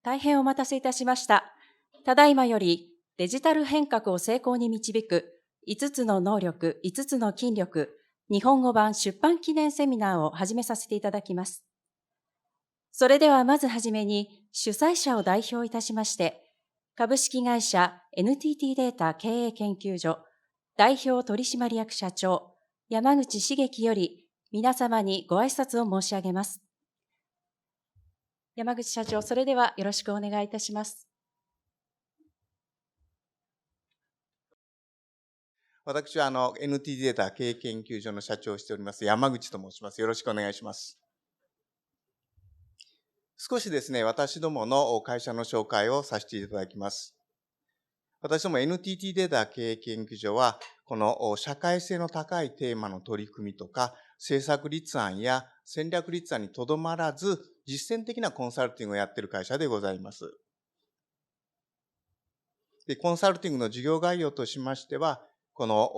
大変お待たせいたしました。ただいまよりデジタル変革を成功に導く5つの能力、5つの筋力、日本語版出版記念セミナーを始めさせていただきます。それではまずはじめに主催者を代表いたしまして、株式会社 NTT データ経営研究所代表取締役社長山口茂樹より皆様にご挨拶を申し上げます。山口社長、それではよろしくお願いいたします。私はNTT データ経営研究所の社長をしております山口と申します。よろしくお願いします。少しですね、私どもの会社の紹介をさせていただきます。私ども NTT データ経営研究所は、この社会性の高いテーマの取り組みとか、政策立案や戦略立案にとどまらず、実践的なコンサルティングをやっている会社でございます。で、コンサルティングの事業概要としましては、この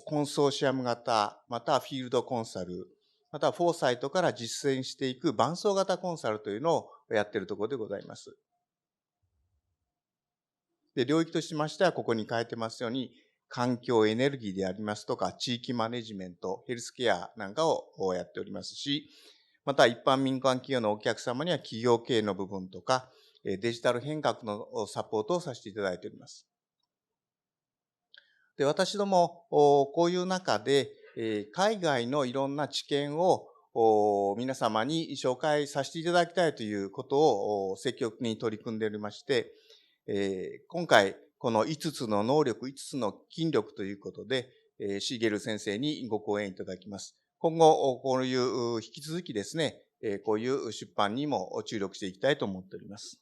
コンソーシアム型、またはフィールドコンサル、またはフォーサイトから実践していく伴走型コンサルというのをやっているところでございます。で、領域としましては、ここに書いてますように、環境エネルギーでありますとか、地域マネジメント、ヘルスケアなんかをやっておりますし、また一般民間企業のお客様には企業経営の部分とか、デジタル変革のサポートをさせていただいております。で、私ども、こういう中で、海外のいろんな知見を皆様に紹介させていただきたいということを積極的に取り組んでおりまして、今回、この5つの能力、5つの筋力ということで、シーゲル先生にご講演いただきます。今後、こういう引き続きですね、こういう出版にも注力していきたいと思っております。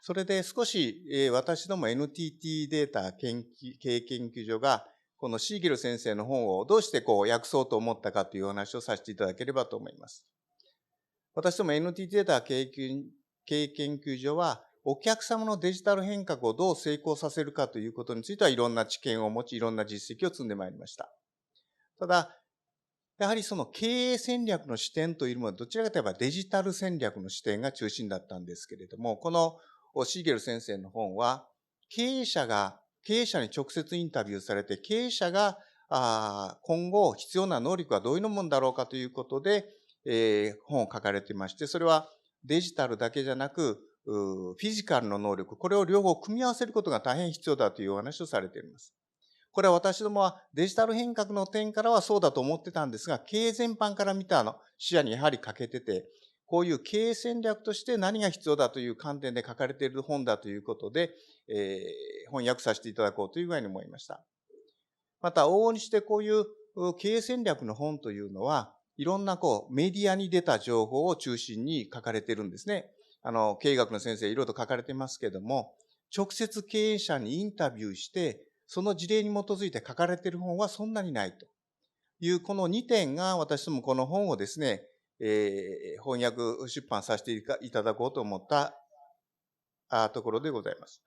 それで少し、私ども NTT データ経営研究所が、このシーゲル先生の本をどうして訳そうと思ったかというお話をさせていただければと思います。私ども NTT データ経営研究所は、お客様のデジタル変革をどう成功させるかということについてはいろんな知見を持ち、いろんな実績を積んでまいりました。ただ、やはりその経営戦略の視点というのはどちらかといえばデジタル戦略の視点が中心だったんですけれども、このシーゲル先生の本は、経営者に直接インタビューされて、経営者が今後必要な能力はどういうものだろうかということで、本を書かれていまして、それはデジタルだけじゃなく、フィジカルの能力、これを両方組み合わせることが大変必要だというお話をされています。これは私どもはデジタル変革の点からはそうだと思ってたんですが、経営全般から見た視野にやはり欠けてて、こういう経営戦略として何が必要だという観点で書かれている本だということで、翻訳させていただこうという具合に思いました。また、往々にしてこういう経営戦略の本というのは、いろんなメディアに出た情報を中心に書かれているんですね。経営学の先生いろいろと書かれてますけども、直接経営者にインタビューして、その事例に基づいて書かれている本はそんなにないというこの2点が私どもこの本をですね、翻訳出版させていただこうと思ったところでございます。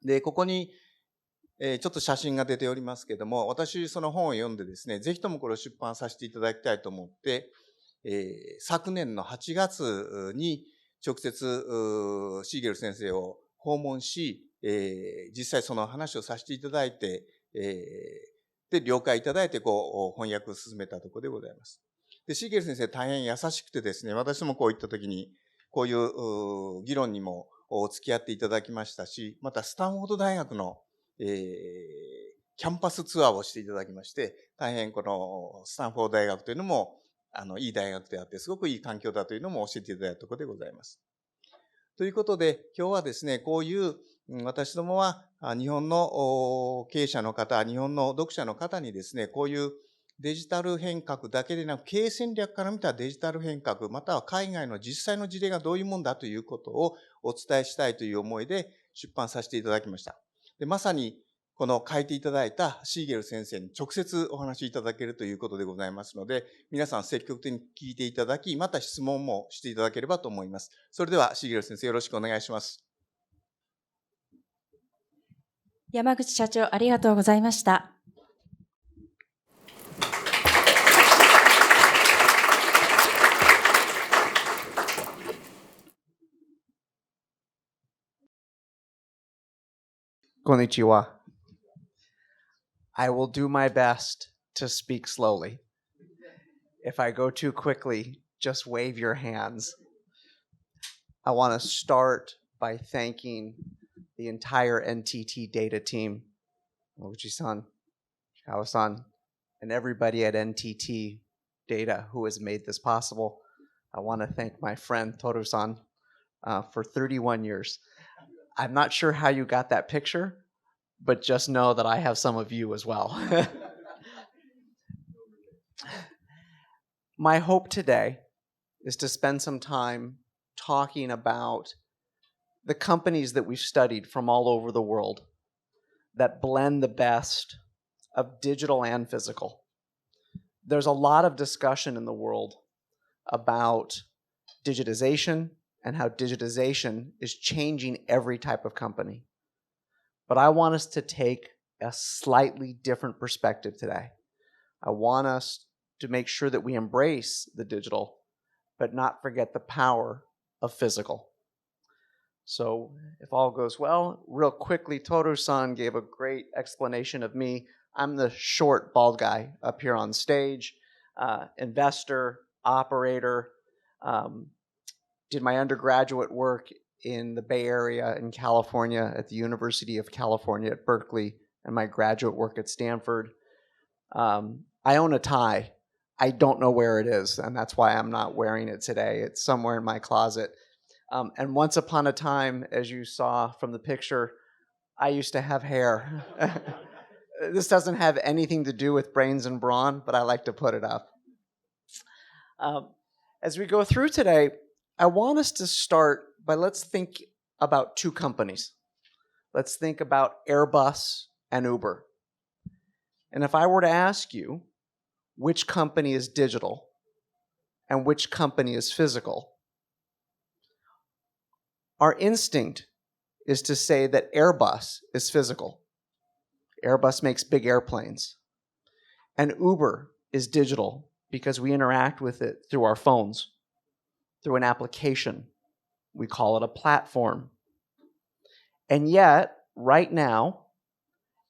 で、ここにちょっと写真が出ておりますけども、私その本を読んでですね、ぜひともこれを出版させていただきたいと思って、昨年の8月に直接シーゲル先生を訪問し、実際その話をさせていただいて、で、了解いただいて翻訳を進めたところでございます。で、シーゲル先生大変優しくてですね、私もこういった時に、こういう議論にも付き合っていただきましたし、またスタンフォード大学の、キャンパスツアーをしていただきまして、大変このスタンフォード大学というのも、いい大学であって、すごくいい環境だというのも教えていただいたところでございます。ということで、今日はですね、こういう私どもは日本の経営者の方、日本の読者の方にですね、こういうデジタル変革だけでなく、経営戦略から見たデジタル変革、または海外の実際の事例がどういうものだということをお伝えしたいという思いで出版させていただきました。で、まさにこの書いていただいたシーゲル先生に直接お話しいただけるということでございますので、皆さん積極的に聞いていただき、また質問もしていただければと思います。それではシーゲル先生よろしくお願いします。山口社長、ありがとうございました。Konnichiwa. I will do my best to speak slowly. If I go too quickly, just wave your hands. I want to start by thanking the entire NTT data team, Oji-san, Shikawa-san, and everybody at NTT Data who has made this possible. I want to thank my friend Toru-san for 31 years. I'm not sure how you got that picture, but just know that I have some of you as well. My hope today is to spend some time talking about the companies that we've studied from all over the world that blend the best of digital and physical. There's a lot of discussion in the world about digitization and how digitization is changing every type of company. But I want us to take a slightly different perspective today. I want us to make sure that we embrace the digital, but not forget the power of physical. So if all goes well, real quickly, Toru-san gave a great explanation of me. I'm the short, bald guy up here on stage, investor, operator, did my undergraduate work in the Bay Area in California at the University of California at Berkeley, and my graduate work at Stanford. I own a tie. I don't know where it is, and that's why I'm not wearing it today. It's somewhere in my closet. And once upon a time, as you saw from the picture, I used to have hair. This doesn't have anything to do with brains and brawn, but I like to put it up. As we go through today, I want us to start by let's think about two companies. Let's think about Airbus and Uber. And if I were to ask you which company is digital and which company is physical, our instinct is to say that Airbus is physical. Airbus makes big airplanes. And Uber is digital because we interact with it through our phones, through an application. We call it a platform. And yet, right now,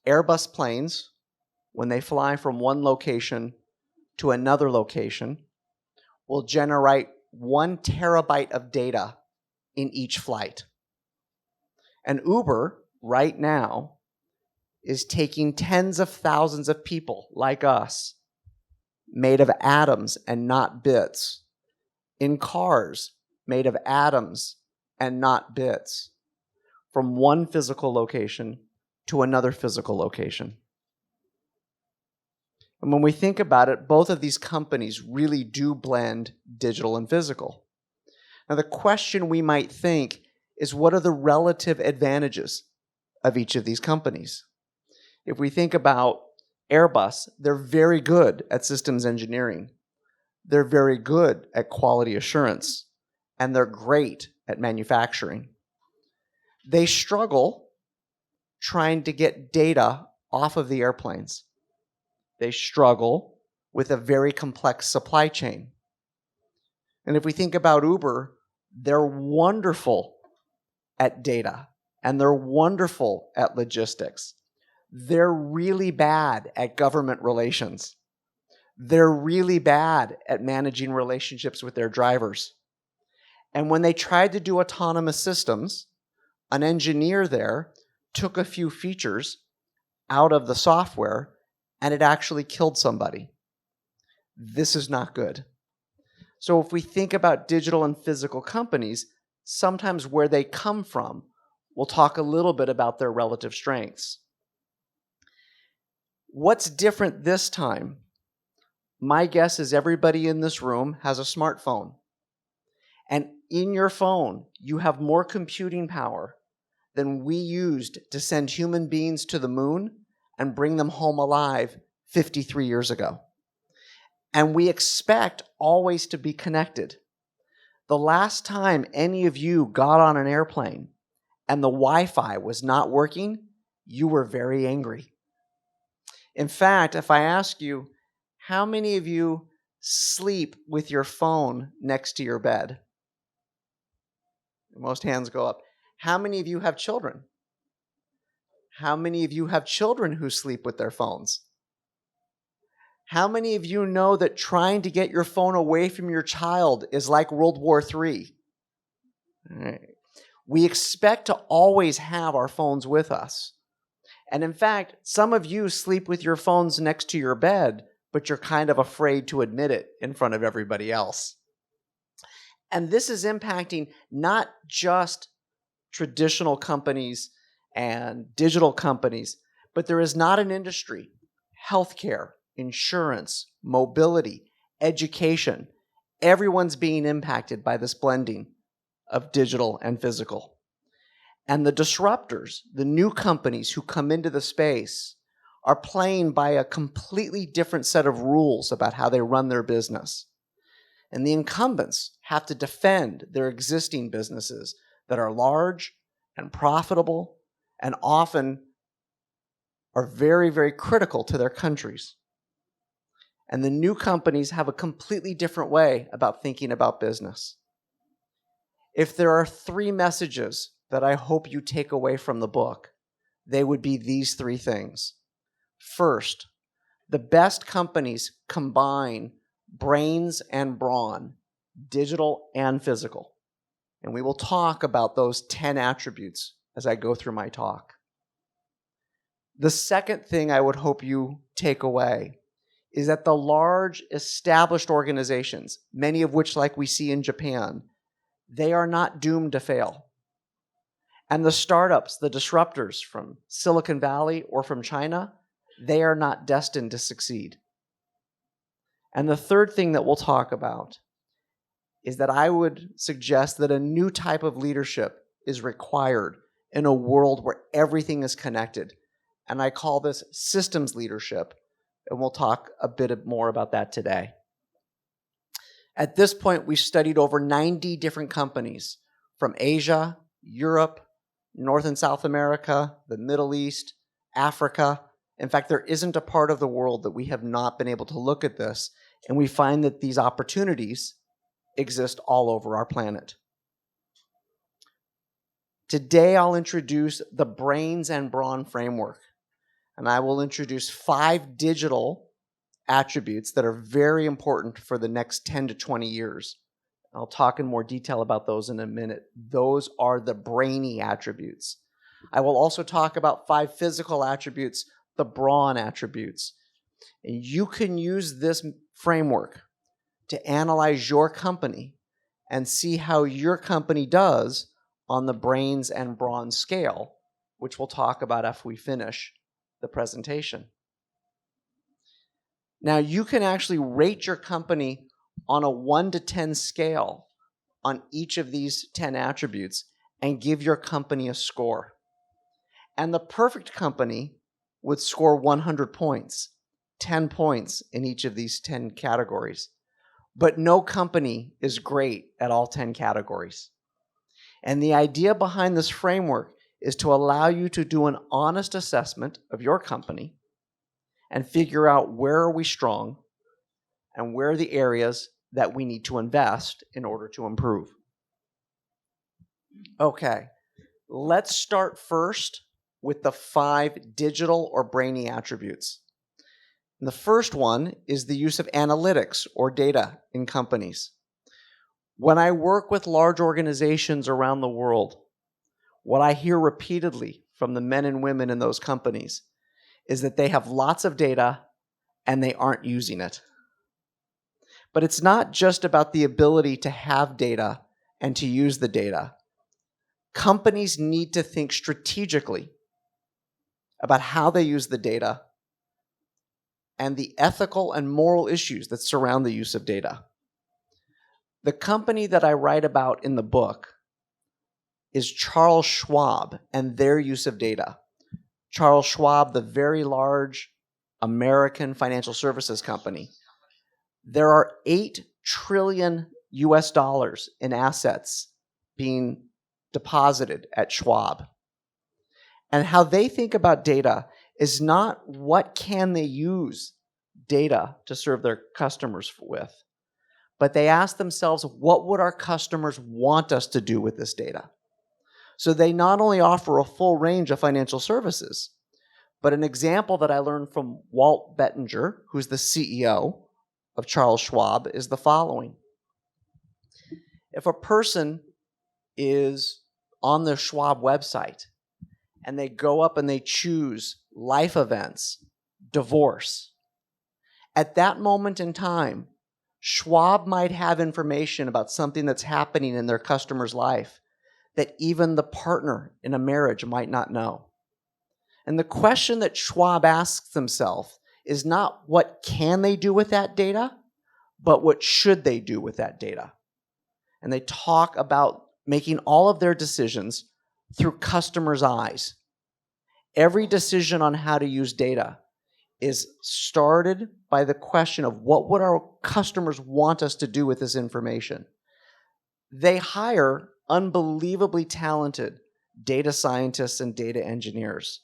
Airbus planes, when they fly from one location to another location, will generate 1 terabyte of data in each flight. And Uber, right now, is taking tens of thousands of people like us, made of atoms and not bits, in cars made of atoms and not bits, from one physical location to another physical location. And when we think about it, both of these companies really do blend digital and physical. Now, the question we might think is, what are the relative advantages of each of these companies? If we think about Airbus, they're very good at systems engineering. They're very good at quality assurance, and they're great at manufacturing. They struggle trying to get data off of the airplanes. They struggle with a very complex supply chain. And if we think about Uber, they're wonderful at data, and they're wonderful at logistics. They're really bad at government relations. They're really bad at managing relationships with their drivers. And when they tried to do autonomous systems, an engineer there took a few features out of the software, and it actually killed somebody. This is not good. So if we think about digital and physical companies, sometimes where they come from, we'll talk a little bit about their relative strengths. What's different this time? My guess is everybody in this room has a smartphone. And in your phone, you have more computing power than we used to send human beings to the moon and bring them home alive 53 years ago. And we expect always to be connected. The last time any of you got on an airplane and the Wi-Fi was not working, you were very angry. In fact, if I ask you, how many of you sleep with your phone next to your bed? Most hands go up. How many of you have children? How many of you have children who sleep with their phones? How many of you know that trying to get your phone away from your child is like World War III? We expect to always have our phones with us. And in fact, some of you sleep with your phones next to your bed, but you're kind of afraid to admit it in front of everybody else. And this is impacting not just traditional companies and digital companies, but there is not an industry, healthcare, insurance, mobility, education. Everyone's being impacted by this blending of digital and physical. And the disruptors, the new companies who come into the space, are playing by a completely different set of rules about how they run their business. And the incumbents have to defend their existing businesses that are large and profitable and often are very, very critical to their countries. And the new companies have a completely different way about thinking about business. If there are 3 messages that I hope you take away from the book, they would be these 3 things. First, the best companies combine brains and brawn, digital and physical. And we will talk about those 10 attributes as I go through my talk. The second thing I would hope you take away is that the large established organizations, many of which, like we see in Japan, they are not doomed to fail. And the startups, the disruptors from Silicon Valley or from China, they are not destined to succeed. And the third thing that we'll talk about is that I would suggest that a new type of leadership is required in a world where everything is connected. And I call this systems leadership, and we'll talk a bit more about that today. At this point, we've studied over 90 different companies from Asia, Europe, North and South America, the Middle East, Africa. In fact, there isn't a part of the world that we have not been able to look at this, and we find that these opportunities exist all over our planet. Today, I'll introduce the Brains and Brawn framework, and I will introduce 5 digital attributes that are very important for the next 10 to 20 years. I'll talk in more detail about those in a minute. Those are the brainy attributes. I will also talk about 5 physical attributes, the brawn attributes. And you can use this framework to analyze your company and see how your company does on the brains and brawn scale, which we'll talk about after we finish the presentation. Now, you can actually rate your company on a 1 to 10 scale on each of these 10 attributes and give your company a score. And the perfect company would score 100 points, 10 points in each of these 10 categories. But no company is great at all 10 categories. And the idea behind this framework is to allow you to do an honest assessment of your company and figure out where are we strong and where are the areas that we need to invest in order to improve. Okay, let's start first with the 5 digital or brainy attributes. And the first one is the use of analytics or data in companies. When I work with large organizations around the world, what I hear repeatedly from the men and women in those companies is that they have lots of data and they aren't using it. But it's not just about the ability to have data and to use the data. Companies need to think strategically about how they use the data and the ethical and moral issues that surround the use of data. The company that I write about in the book is Charles Schwab and their use of data. Charles Schwab, the very large American financial services company. There are $8 trillion in assets being deposited at Schwab. And how they think about data is not what can they use data to serve their customers with, but they ask themselves, what would our customers want us to do with this data? So they not only offer a full range of financial services, but an example that I learned from Walt Bettinger, who's the CEO of Charles Schwab, is the following. If a person is on the Schwab website and they go up and they choose life events, divorce, at that moment in time, Schwab might have information about something that's happening in their customer's life that even the partner in a marriage might not know. And the question that Schwab asks himself is not what can they do with that data, but what should they do with that data. And they talk about making all of their decisions through customers' eyes. Every decision on how to use data is started by the question of what would our customers want us to do with this information. They hire unbelievably talented data scientists and data engineers.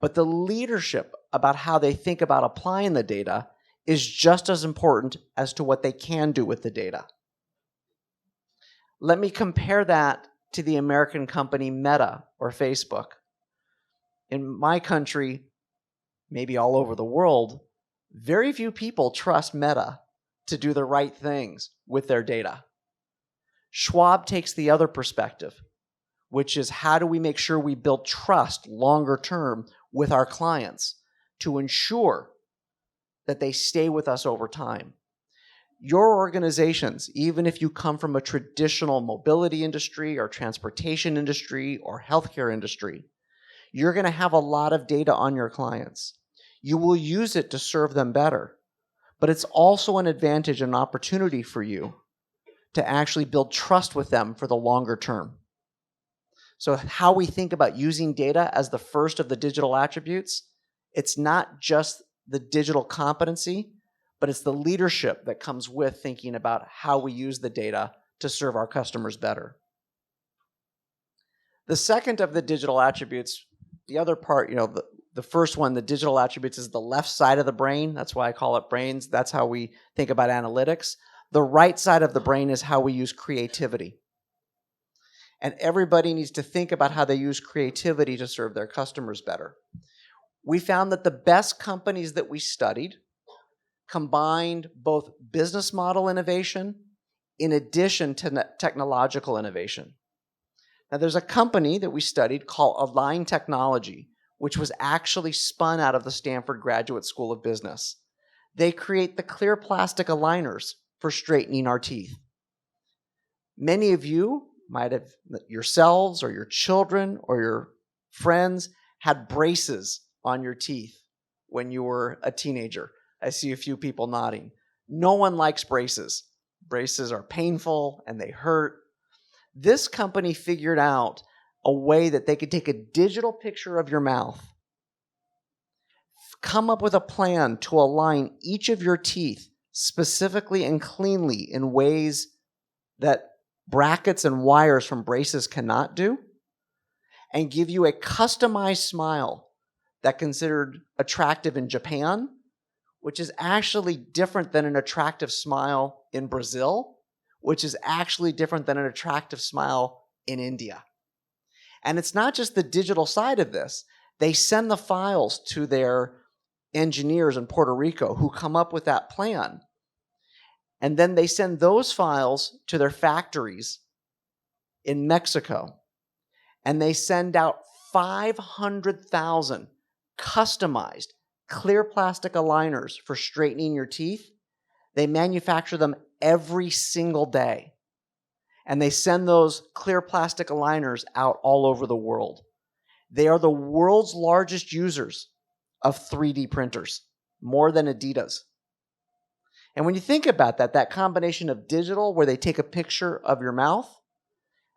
But the leadership about how they think about applying the data is just as important as to what they can do with the data. Let me compare that to the American company Meta or Facebook. In my country, maybe all over the world, very few people trust Meta to do the right things with their data. Schwab takes the other perspective, which is how do we make sure we build trust longer term with our clients to ensure that they stay with us over time. Your organizations, even if you come from a traditional mobility industry or transportation industry or healthcare industry, you're going to have a lot of data on your clients. You will use it to serve them better, but it's also an advantage and opportunity for you to actually build trust with them for the longer term. So how we think about using data as the first of the digital attributes, it's not just the digital competency, but it's the leadership that comes with thinking about how we use the data to serve our customers better. The second of the digital attributes, the other part, the first one, the digital attributes, is the left side of the brain. That's why I call it brains. That's how we think about analytics. The right side of the brain is how we use creativity. And everybody needs to think about how they use creativity to serve their customers better. We found that the best companies that we studied combined both business model innovation in addition to technological innovation. Now, there's a company that we studied called Align Technology, which was actually spun out of the Stanford Graduate School of Business. They create the clear plastic aligners for straightening our teeth. Many of you might have yourselves or your children or your friends had braces on your teeth when you were a teenager. I see a few people nodding. No one likes braces. Braces are painful and they hurt. This company figured out a way that they could take a digital picture of your mouth, come up with a plan to align each of your teeth specifically and cleanly in ways that brackets and wires from braces cannot do, and give you a customized smile that's considered attractive in Japan, which is actually different than an attractive smile in Brazil, which is actually different than an attractive smile in India. And it's not just the digital side of this. They send the files to their engineers in Puerto Rico who come up with that plan. And then they send those files to their factories in Mexico. And they send out 500,000 customized clear plastic aligners for straightening your teeth. They manufacture them every single day. And they send those clear plastic aligners out all over the world. They are the world's largest users of 3D printers, more than Adidas. And when you think about that, that combination of digital, where they take a picture of your mouth,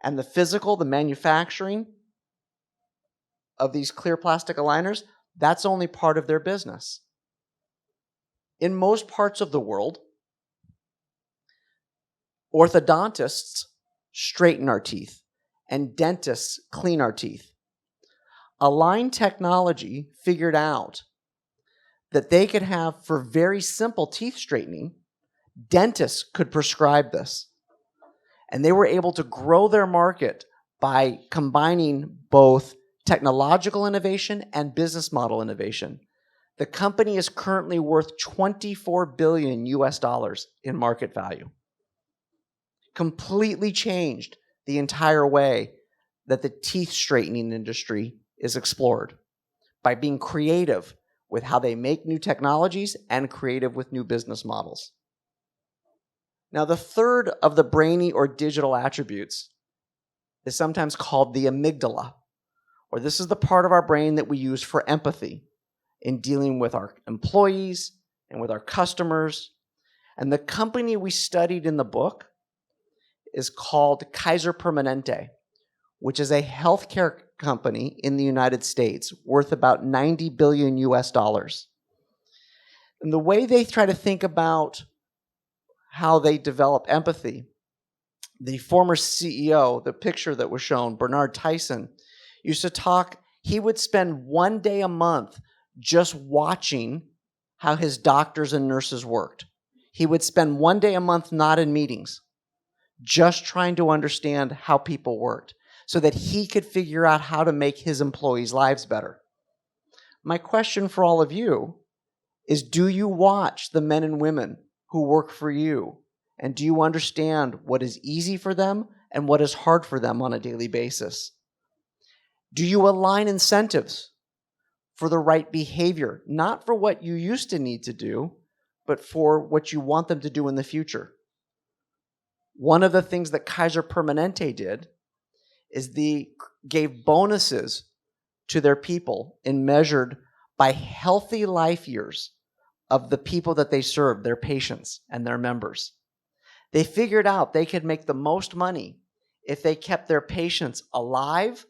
and the physical, the manufacturing of these clear plastic aligners, that's only part of their business. In most parts of the world, orthodontists straighten our teeth, and dentists clean our teeth. Align Technology figured out that they could have, for very simple teeth straightening, dentists could prescribe this. And they were able to grow their market by combining both technological innovation and business model innovation. The company is currently worth $24 billion in market value. Completely changed the entire way that the teeth straightening industry is explored by being creative with how they make new technologies and creative with new business models. Now, the third of the brainy or digital attributes is sometimes called the amygdala, or this is the part of our brain that we use for empathy in dealing with our employees and with our customers. And the company we studied in the book is called Kaiser Permanente, which is a healthcare company in the United States worth about $90 billion. And the way they try to think about how they develop empathy, the former CEO, the picture that was shown, Bernard Tyson, used to talk, he would spend 1 day a month just watching how his doctors and nurses worked. He would spend 1 day a month not in meetings, just trying to understand how people worked so that he could figure out how to make his employees' lives better. My question for all of you is, do you watch the men and women who work for you? And do you understand what is easy for them and what is hard for them on a daily basis? Do you align incentives for the right behavior, not for what you used to need to do, but for what you want them to do in the future? One of the things that Kaiser Permanente did is they gave bonuses to their people and measured by healthy life years of the people that they served, their patients and their members. They figured out they could make the most money if they kept their patients alive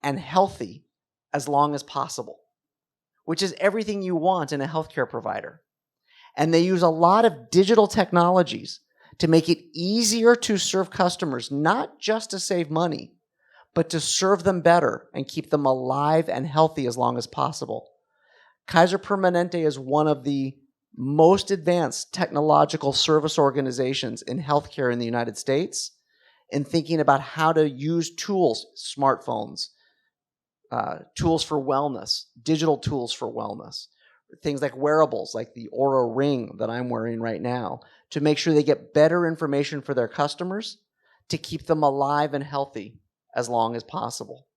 and healthy as long as possible, which is everything you want in a healthcare provider. And they use a lot of digital technologies to make it easier to serve customers, not just to save money, but to serve them better and keep them alive and healthy as long as possible. Kaiser Permanente is one of the most advanced technological service organizations in healthcare in the United States in thinking about how to use tools, smartphones, tools for wellness, digital tools for wellness, things like wearables, like the Oura Ring that I'm wearing right now, to make sure they get better information for their customers to keep them alive and healthy as long as possible.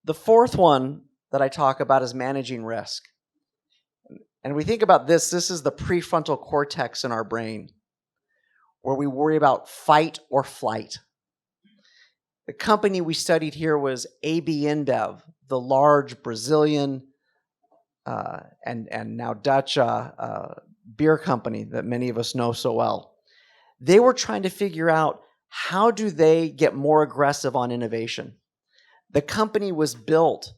The fourth one that I talk about is managing risk. And we think about this is the prefrontal cortex in our brain, where we worry about fight or flight. The company we studied here was AB InBev, the large Brazilian and now Dutch beer company that many of us know so well. They were trying to figure out, how do they get more aggressive on innovation? The company was built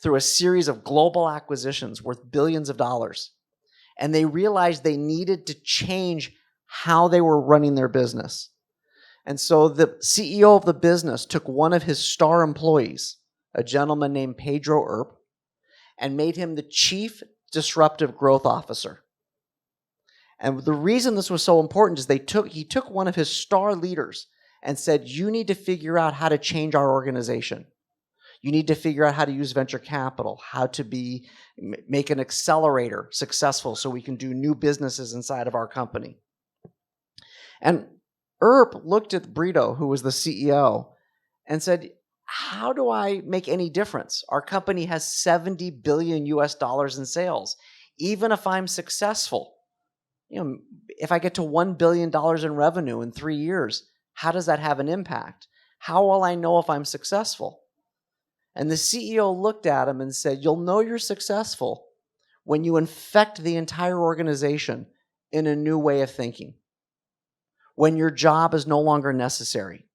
through a series of global acquisitions worth billions of dollars. And they realized they needed to change how they were running their business. And so the CEO of the business took one of his star employees, a gentleman named Pedro Earp, and made him the Chief Disruptive Growth Officer. And the reason this was so important is he took one of his star leaders and said, you need to figure out how to change our organization. You need to figure out how to use venture capital, how to make an accelerator successful so we can do new businesses inside of our company. And Earp looked at Brito, who was the CEO, and said, how do I make any difference? Our company has $70 billion in sales. Even if I'm successful, if I get to $1 billion in revenue in 3 years, how does that have an impact? How will I know if I'm successful? And the CEO looked at him and said, you'll know you're successful when you infect the entire organization in a new way of thinking, when your job is no longer necessary.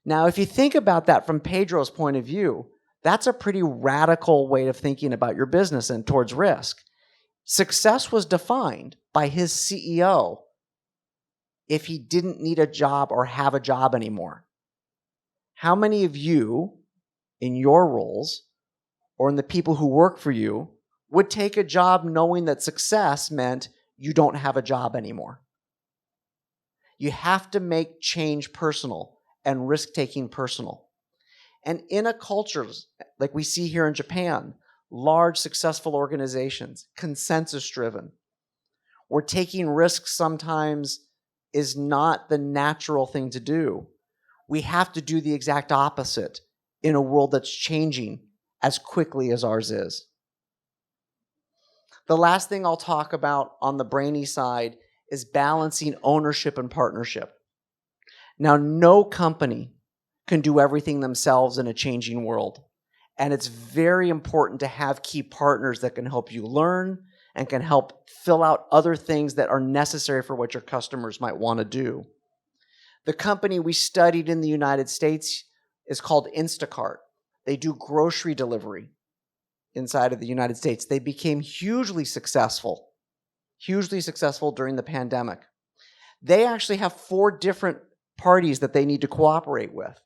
Now, if you think about that from Pedro's point of view, that's a pretty radical way of thinking about your business and towards risk. Success was defined by his CEO if he didn't need a job or have a job anymore. How many of you in your roles or in the people who work for you would take a job knowing that success meant you don't have a job anymore? You have to make change personal and risk-taking personal. And in a culture like we see here in Japan, large successful organizations, consensus-driven, where taking risks sometimes is not the natural thing to do. We have to do the exact opposite in a world that's changing as quickly as ours is. The last thing I'll talk about on the brainy side is balancing ownership and partnership. Now, no company can do everything themselves in a changing world. And it's very important to have key partners that can help you learn and can help fill out other things that are necessary for what your customers might want to do. The company we studied in the United States is called Instacart. They do grocery delivery inside of the United States. They became hugely successful during the pandemic. They actually have 4 different parties that they need to cooperate with.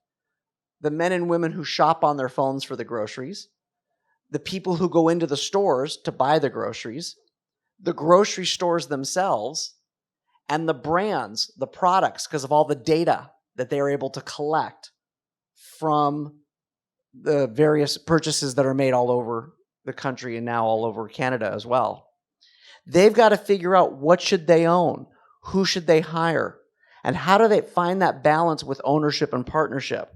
The men and women who shop on their phones for the groceries, the people who go into the stores to buy the groceries, the grocery stores themselves, and the brands, the products, because of all the data that they are able to collect from the various purchases that are made all over the country and now all over Canada as well. They've got to figure out what should they own, who should they hire, and how do they find that balance with ownership and partnership.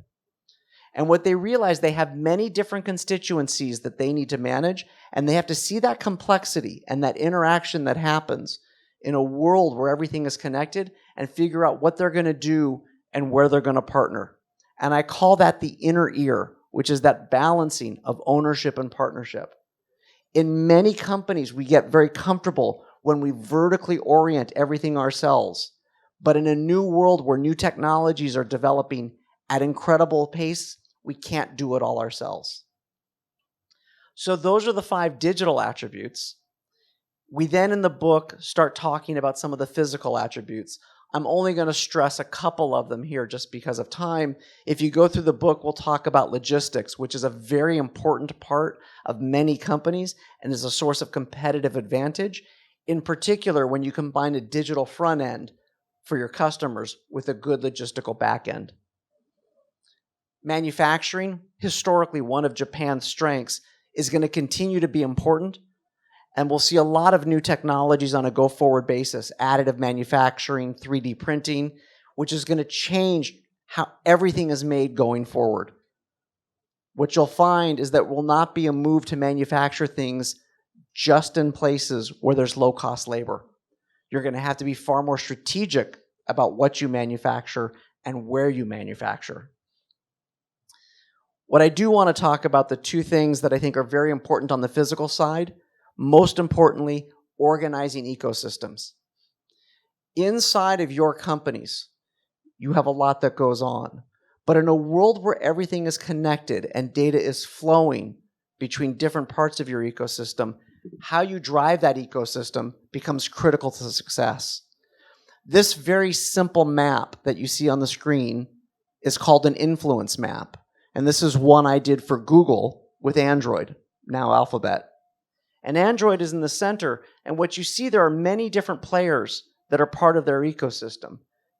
And what they realize, they have many different constituencies that they need to manage, and they have to see that complexity and that interaction that happens in a world where everything is connected and figure out what they're going to do and where they're going to partner. And I call that the inner ear, which is that balancing of ownership and partnership. In many companies, we get very comfortable when we vertically orient everything ourselves. But in a new world where new technologies are developing at incredible pace, we can't do it all ourselves. So those are the 5 digital attributes. We then in the book start talking about some of the physical attributes. I'm only going to stress a couple of them here just because of time. If you go through the book, we'll talk about logistics, which is a very important part of many companies and is a source of competitive advantage, in particular when you combine a digital front end for your customers with a good logistical back end. Manufacturing, historically one of Japan's strengths, is going to continue to be important, and we'll see a lot of new technologies on a go-forward basis, additive manufacturing, 3D printing, which is going to change how everything is made going forward. What you'll find is that will not be a move to manufacture things just in places where there's low-cost labor. You're going to have to be far more strategic about what you manufacture and where you manufacture. What I do want to talk about, the 2 things that I think are very important on the physical side, most importantly, organizing ecosystems. Inside of your companies, you have a lot that goes on. But in a world where everything is connected and data is flowing between different parts of your ecosystem, how you drive that ecosystem becomes critical to success. This very simple map that you see on the screen is called an influence map. And this is one I did for Google with Android, now Alphabet. And Android is in the center, and what you see, there are many different players that are part of their ecosystem.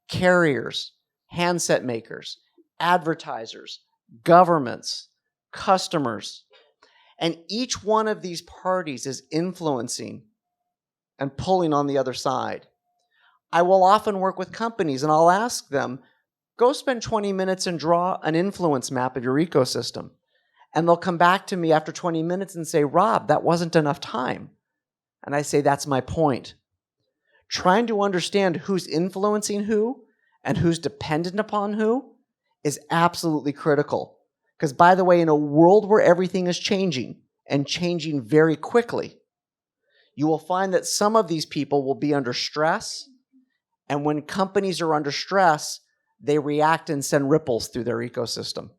Carriers, handset makers, advertisers, governments, customers. And each one of these parties is influencing and pulling on the other side. I will often work with companies, and I'll ask them, go spend 20 minutes and draw an influence map of your ecosystem. And they'll come back to me after 20 minutes and say, Rob, that wasn't enough time. And I say, that's my point. Trying to understand who's influencing who and who's dependent upon who is absolutely critical. Because by the way, in a world where everything is changing and changing very quickly, you will find that some of these people will be under stress. And when companies are under stress, they react and send ripples through their ecosystem.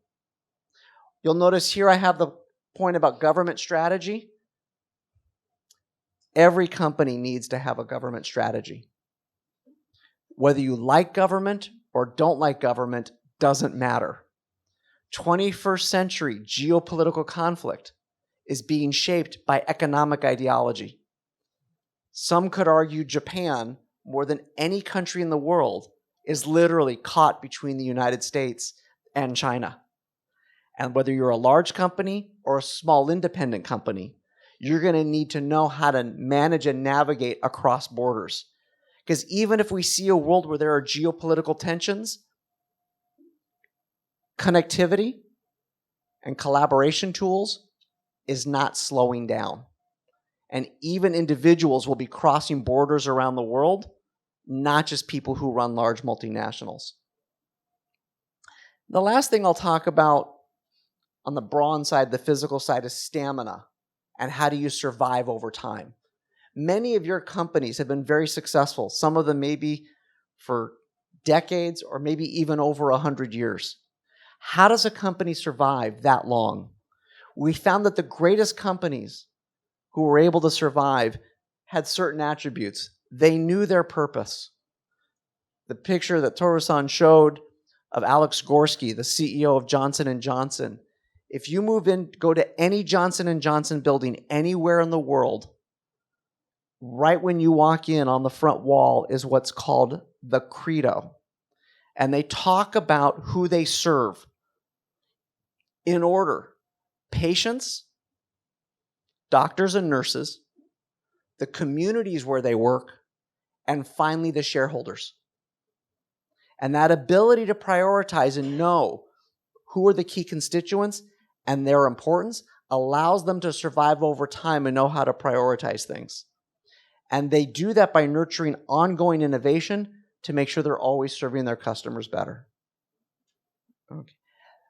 You'll notice here I have the point about government strategy. Every company needs to have a government strategy. Whether you like government or don't like government doesn't matter. 21st century geopolitical conflict is being shaped by economic ideology. Some could argue Japan, more than any country in the world, is literally caught between the United States and China. And whether you're a large company or a small independent company, you're going to need to know how to manage and navigate across borders. Because even if we see a world where there are geopolitical tensions, connectivity and collaboration tools is not slowing down. And even individuals will be crossing borders around the world, not just people who run large multinationals. The last thing I'll talk about on the Brawn side, the physical side, is stamina and how do you survive over time. Many of your companies have been very successful, some of them maybe for decades or maybe even over 100 years. How does a company survive that long? We found that the greatest companies who were able to survive had certain attributes. They knew their purpose. The picture that Toru-san showed of Alex Gorsky, the CEO of Johnson & Johnson, if you move in, go to any Johnson & Johnson building anywhere in the world, right when you walk in on the front wall is what's called the credo. And they talk about who they serve in order: patients, doctors and nurses, the communities where they work, and finally the shareholders. And that ability to prioritize and know who are the key constituents and their importance allows them to survive over time and know how to prioritize things. And they do that by nurturing ongoing innovation to make sure they're always serving their customers better. Okay.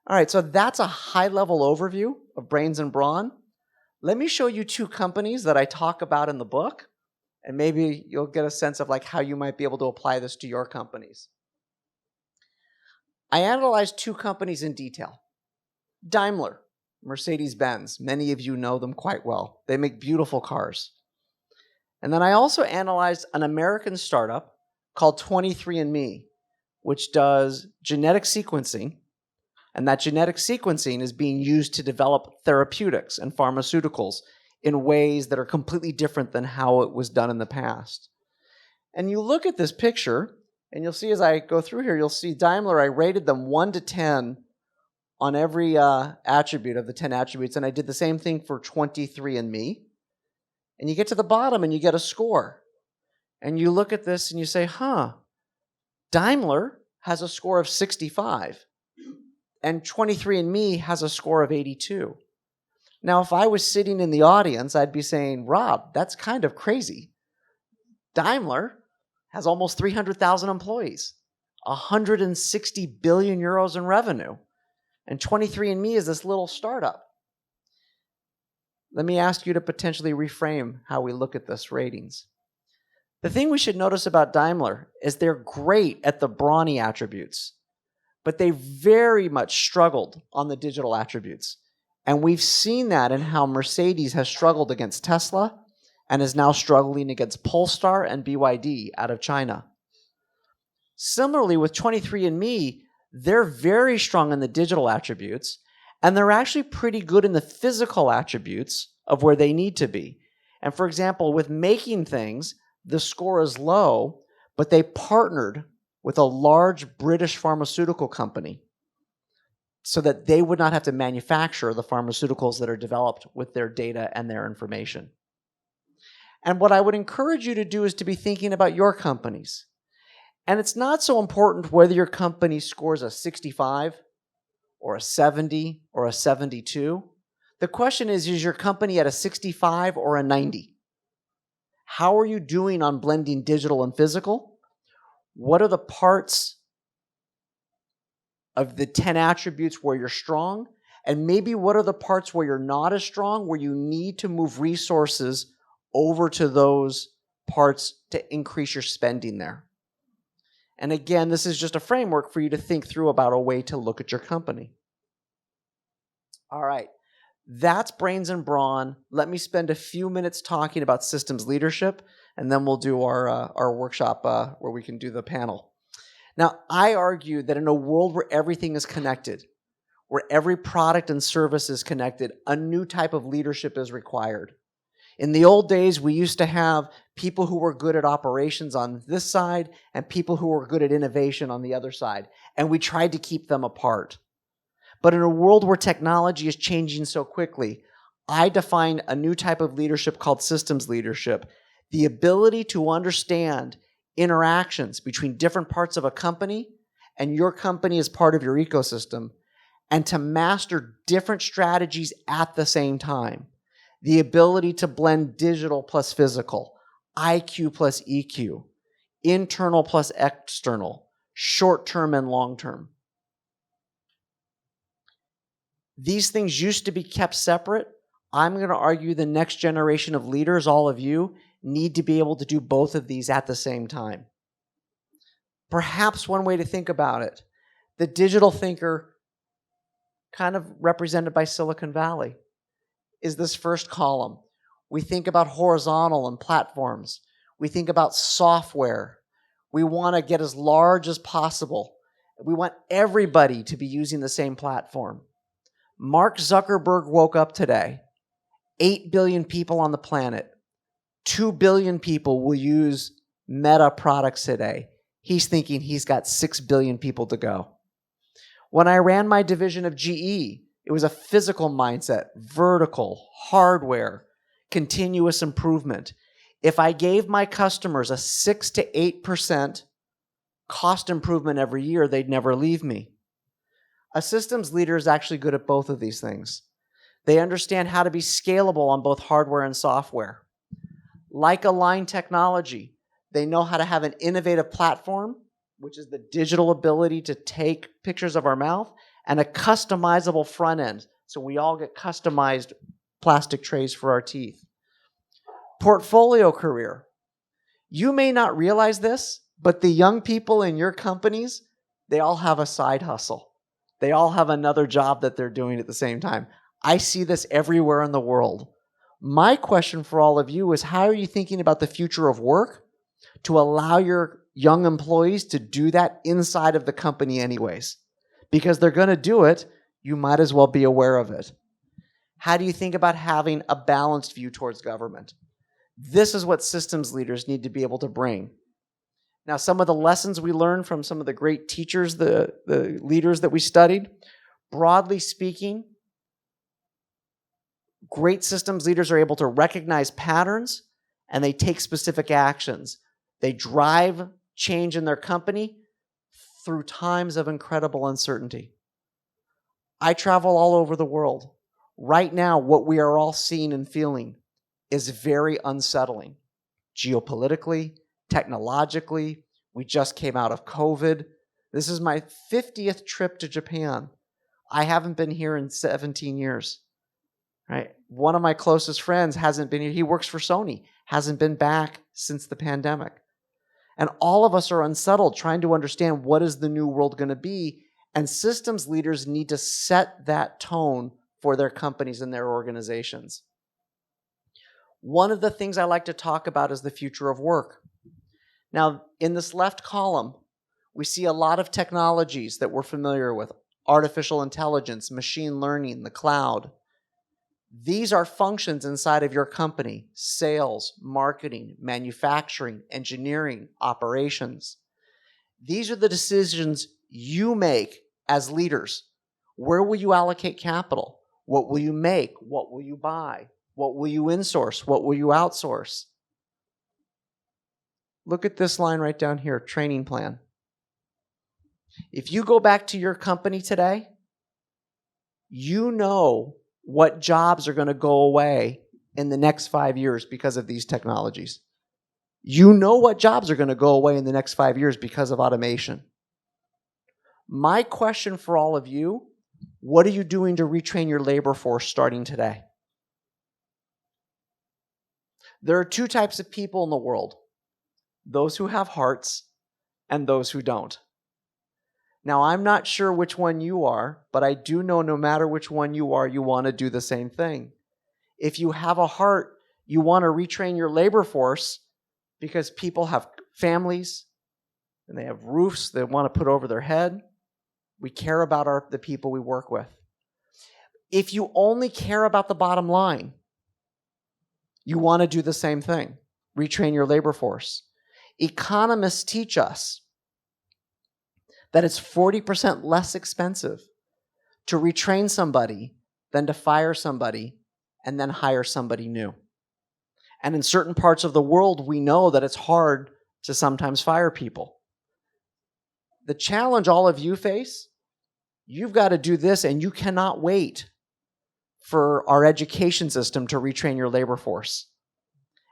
All right, so that's a high-level overview of Brains and Brawn. Let me show you two companies that I talk about in the book, and maybe you'll get a sense of like how you might be able to apply this to your companies. I analyzed two companies in detail. Daimler, Mercedes-Benz. Many of you know them quite well. They make beautiful cars. And then I also analyzed an American startup called 23andMe, which does genetic sequencing. And that genetic sequencing is being used to develop therapeutics and pharmaceuticals in ways that are completely different than how it was done in the past. And you look at this picture, and you'll see as I go through here, you'll see Daimler, I rated them 1 to 10 on every attribute of the 10 attributes, and I did the same thing for 23andMe. And you get to the bottom and you get a score. And you look at this and you say, Daimler has a score of 65. And 23andMe has a score of 82. Now, if I was sitting in the audience, I'd be saying, Rob, that's kind of crazy. Daimler has almost 300,000 employees, 160 billion euros in revenue. And 23andMe is this little startup. Let me ask you to potentially reframe how we look at this ratings. The thing we should notice about Daimler is they're great at the brawny attributes, but they very much struggled on the digital attributes. And we've seen that in how Mercedes has struggled against Tesla and is now struggling against Polestar and BYD out of China. Similarly, with 23andMe, they're very strong in the digital attributes, and they're actually pretty good in the physical attributes of where they need to be. And for example, with making things, the score is low, but they partnered with a large British pharmaceutical company so that they would not have to manufacture the pharmaceuticals that are developed with their data and their information. And what I would encourage you to do is to be thinking about your companies. And it's not so important whether your company scores a 65 or a 70 or a 72. The question is your company at a 65 or a 90? How are you doing on blending digital and physical? What are the parts of the 10 attributes where you're strong? And maybe what are the parts where you're not as strong, where you need to move resources over to those parts to increase your spending there? And again, this is just a framework for you to think through about a way to look at your company. All right, that's Brains and Brawn. Let me spend a few minutes talking about systems leadership, and then we'll do our workshop where we can do the panel. Now, I argue that in a world where everything is connected, where every product and service is connected, a new type of leadership is required. In the old days, we used to have people who were good at operations on this side and people who were good at innovation on the other side, and we tried to keep them apart. But in a world where technology is changing so quickly, I define a new type of leadership called systems leadership, the ability to understand interactions between different parts of a company and your company as part of your ecosystem, and to master different strategies at the same time. The ability to blend digital plus physical, IQ plus EQ, internal plus external, short-term and long-term. These things used to be kept separate. I'm going to argue the next generation of leaders, all of you, need to be able to do both of these at the same time. Perhaps one way to think about it, the digital thinker, kind of represented by Silicon Valley, is this first column. We think about horizontal and platforms. We think about software. We want to get as large as possible. We want everybody to be using the same platform. Mark Zuckerberg woke up today. 8 billion people on the planet. 2 billion people will use Meta products today. He's thinking he's got 6 billion people to go. When I ran my division of GE, it was a physical mindset, vertical, hardware, continuous improvement. If I gave my customers a 6 to 8% cost improvement every year, they'd never leave me. A systems leader is actually good at both of these things. They understand how to be scalable on both hardware and software. Like Align Technology, they know how to have an innovative platform, which is the digital ability to take pictures of our mouth, and a customizable front end, so we all get customized plastic trays for our teeth. Portfolio career. You may not realize this, but the young people in your companies, they all have a side hustle. They all have another job that they're doing at the same time. I see this everywhere in the world. My question for all of you is, how are you thinking about the future of work to allow your young employees to do that inside of the company anyways? Because they're going to do it, you might as well be aware of it. How do you think about having a balanced view towards government? This is what systems leaders need to be able to bring. Now, some of the lessons we learned from some of the great teachers, the leaders that we studied, broadly speaking, great systems leaders are able to recognize patterns and they take specific actions. They drive change in their company through times of incredible uncertainty. I travel all over the world. Right now, what we are all seeing and feeling is very unsettling. Geopolitically, technologically, we just came out of COVID. This is my 50th trip to Japan. I haven't been here in 17 years. Right? One of my closest friends hasn't been here. He works for Sony, hasn't been back since the pandemic. And all of us are unsettled, trying to understand what is the new world going to be. And systems leaders need to set that tone for their companies and their organizations. One of the things I like to talk about is the future of work. Now, in this left column, we see a lot of technologies that we're familiar with. Artificial intelligence, machine learning, the cloud. These are functions inside of your company: sales, marketing, manufacturing, engineering, operations. These are the decisions you make as leaders. Where will you allocate capital? What will you make? What will you buy? What will you insource? What will you outsource? Look at this line right down here, training plan. If you go back to your company today, you know what jobs are going to go away in the next 5 years because of these technologies. You know what jobs are going to go away in the next 5 years because of automation. My question for all of you, what are you doing to retrain your labor force starting today? There are two types of people in the world: those who have hearts and those who don't. Now, I'm not sure which one you are, but I do know no matter which one you are, you want to do the same thing. If you have a heart, you want to retrain your labor force because people have families and they have roofs they want to put over their head. We care about the people we work with. If you only care about the bottom line, You want to do the same thing. Retrain your labor force. Economists teach us that it's 40% less expensive to retrain somebody than to fire somebody and then hire somebody new. And in certain parts of the world, we know that it's hard to sometimes fire people. The challenge all of you face, you've got to do this, and you cannot wait for our education system to retrain your labor force.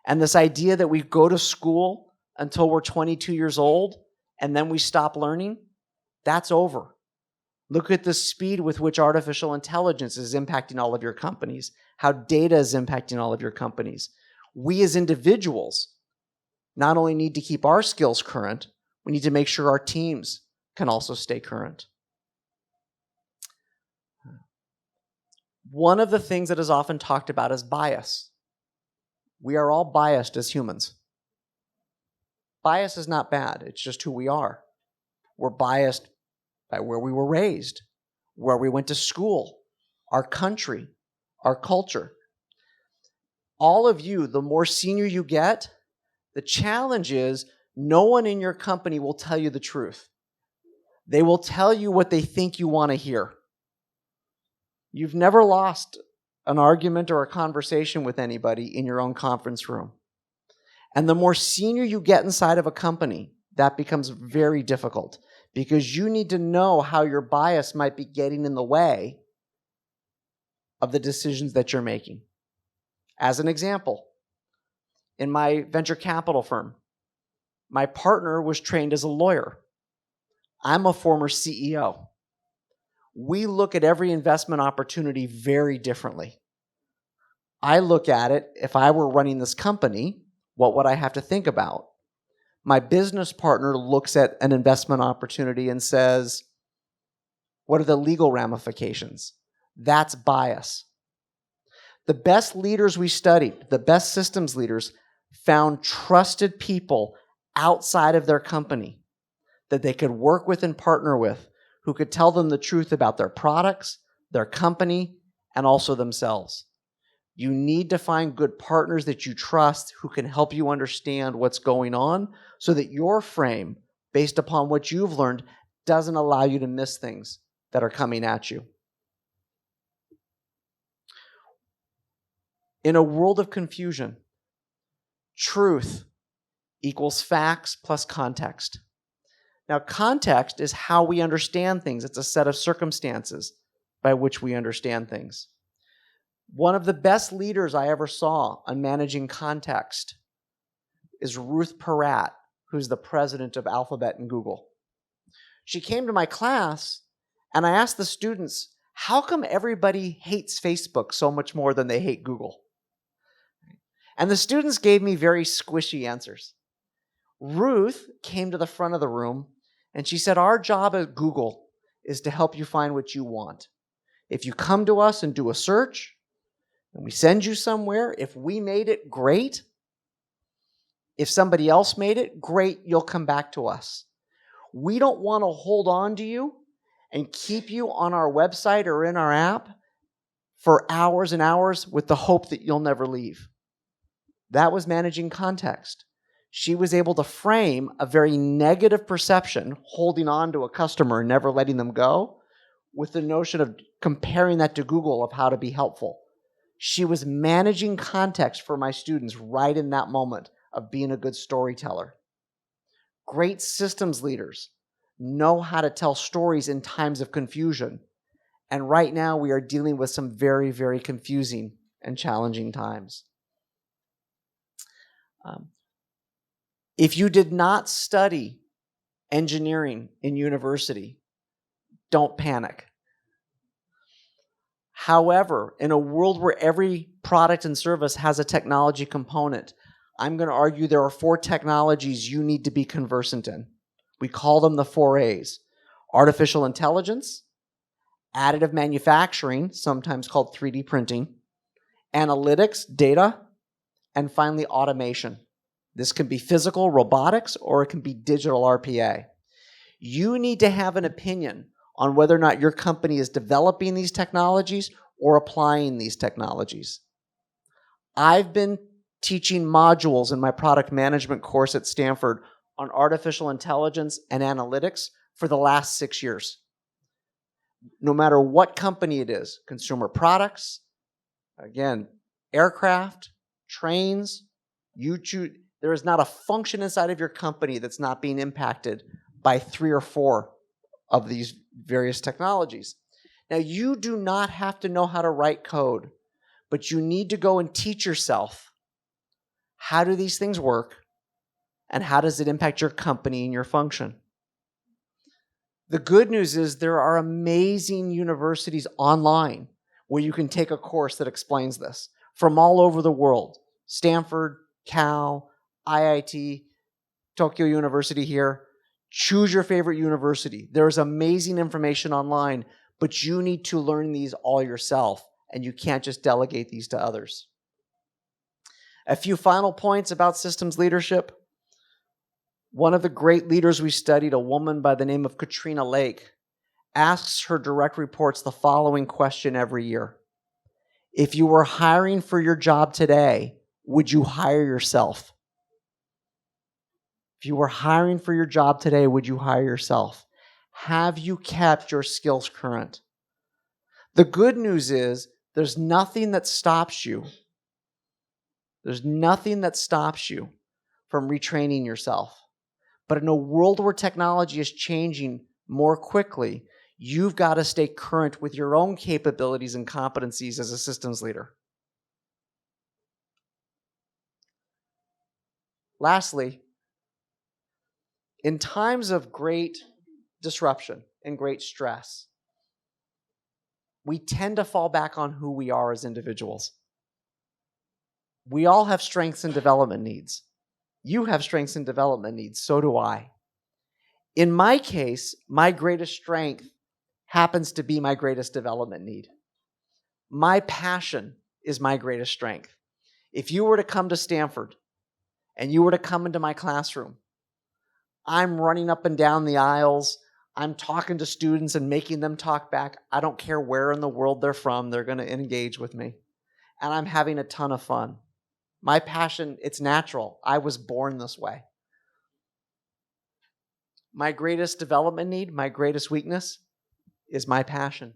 And this idea that we go to school until we're 22 years old and then we stop learning, that's over. Look at the speed with which artificial intelligence is impacting all of your companies, how data is impacting all of your companies. We as individuals not only need to keep our skills current, we need to make sure our teams can also stay current. One of the things that is often talked about is bias. We are all biased as humans. Bias is not bad, it's just who we are. We're biased by where we were raised, where we went to school, our country, our culture. All of you, the more senior you get, the challenge is no one in your company will tell you the truth. They will tell you what they think you want to hear. You've never lost an argument or a conversation with anybody in your own conference room. And the more senior you get inside of a company, that becomes very difficult because you need to know how your bias might be getting in the way of the decisions that you're making. As an example, in my venture capital firm, my partner was trained as a lawyer. I'm a former CEO. We look at every investment opportunity very differently. I look at it, if I were running this company, what would I have to think about? My business partner looks at an investment opportunity and says, what are the legal ramifications? That's bias. The best leaders we studied, the best systems leaders, found trusted people outside of their company that they could work with and partner with, who could tell them the truth about their products, their company, and also themselves. You need to find good partners that you trust who can help you understand what's going on so that your frame, based upon what you've learned, doesn't allow you to miss things that are coming at you. In a world of confusion, truth equals facts plus context. Now, context is how we understand things. It's a set of circumstances by which we understand things. One of the best leaders I ever saw on managing context is Ruth Porat, who's the president of Alphabet and Google. She came to my class, and I asked the students, how come everybody hates Facebook so much more than they hate Google? And the students gave me very squishy answers. Ruth came to the front of the room, and she said, our job at Google is to help you find what you want. If you come to us and do a search, and we send you somewhere, if we made it, great. If somebody else made it, great, you'll come back to us. We don't want to hold on to you and keep you on our website or in our app for hours and hours with the hope that you'll never leave. That was managing context. She was able to frame a very negative perception, holding on to a customer and never letting them go, with the notion of comparing that to Google of how to be helpful. She was managing context for my students right in that moment of being a good storyteller. Great systems leaders know how to tell stories in times of confusion. And right now we are dealing with some very, very confusing and challenging times. If you did not study engineering in university, don't panic. However, in a world where every product and service has a technology component, I'm going to argue there are 4 technologies you need to be conversant in. We call them the 4 A's. Artificial intelligence, additive manufacturing, sometimes called 3D printing, analytics, data, and finally automation. This can be physical robotics or it can be digital RPA. You need to have an opinion on whether or not your company is developing these technologies or applying these technologies. I've been teaching modules in my product management course at Stanford on artificial intelligence and analytics for the last 6 years. No matter what company it is, consumer products, again, aircraft, trains, YouTube, there is not a function inside of your company that's not being impacted by 3 or 4 of these various technologies. Now, you do not have to know how to write code, but you need to go and teach yourself how do these things work and how does it impact your company and your function. The good news is there are amazing universities online where you can take a course that explains this from all over the world. Stanford, Cal, IIT, Tokyo University here. Choose your favorite university. There's amazing information online, but you need to learn these all yourself, and you can't just delegate these to others. A few final points about systems leadership. One of the great leaders we studied, a woman by the name of Katrina Lake, asks her direct reports the following question every year. If you were hiring for your job today, would you hire yourself? If you were hiring for your job today, would you hire yourself? Have you kept your skills current? The good news is there's nothing that stops you. There's nothing that stops you from retraining yourself. But in a world where technology is changing more quickly, you've got to stay current with your own capabilities and competencies as a systems leader. Lastly, in times of great disruption and great stress, we tend to fall back on who we are as individuals. We all have strengths and development needs. You have strengths and development needs, so do I. In my case, my greatest strength happens to be my greatest development need. My passion is my greatest strength. If you were to come to Stanford and you were to come into my classroom, I'm running up and down the aisles. I'm talking to students and making them talk back. I don't care where in the world they're from. They're going to engage with me. And I'm having a ton of fun. My passion, it's natural. I was born this way. My greatest development need, my greatest weakness is my passion.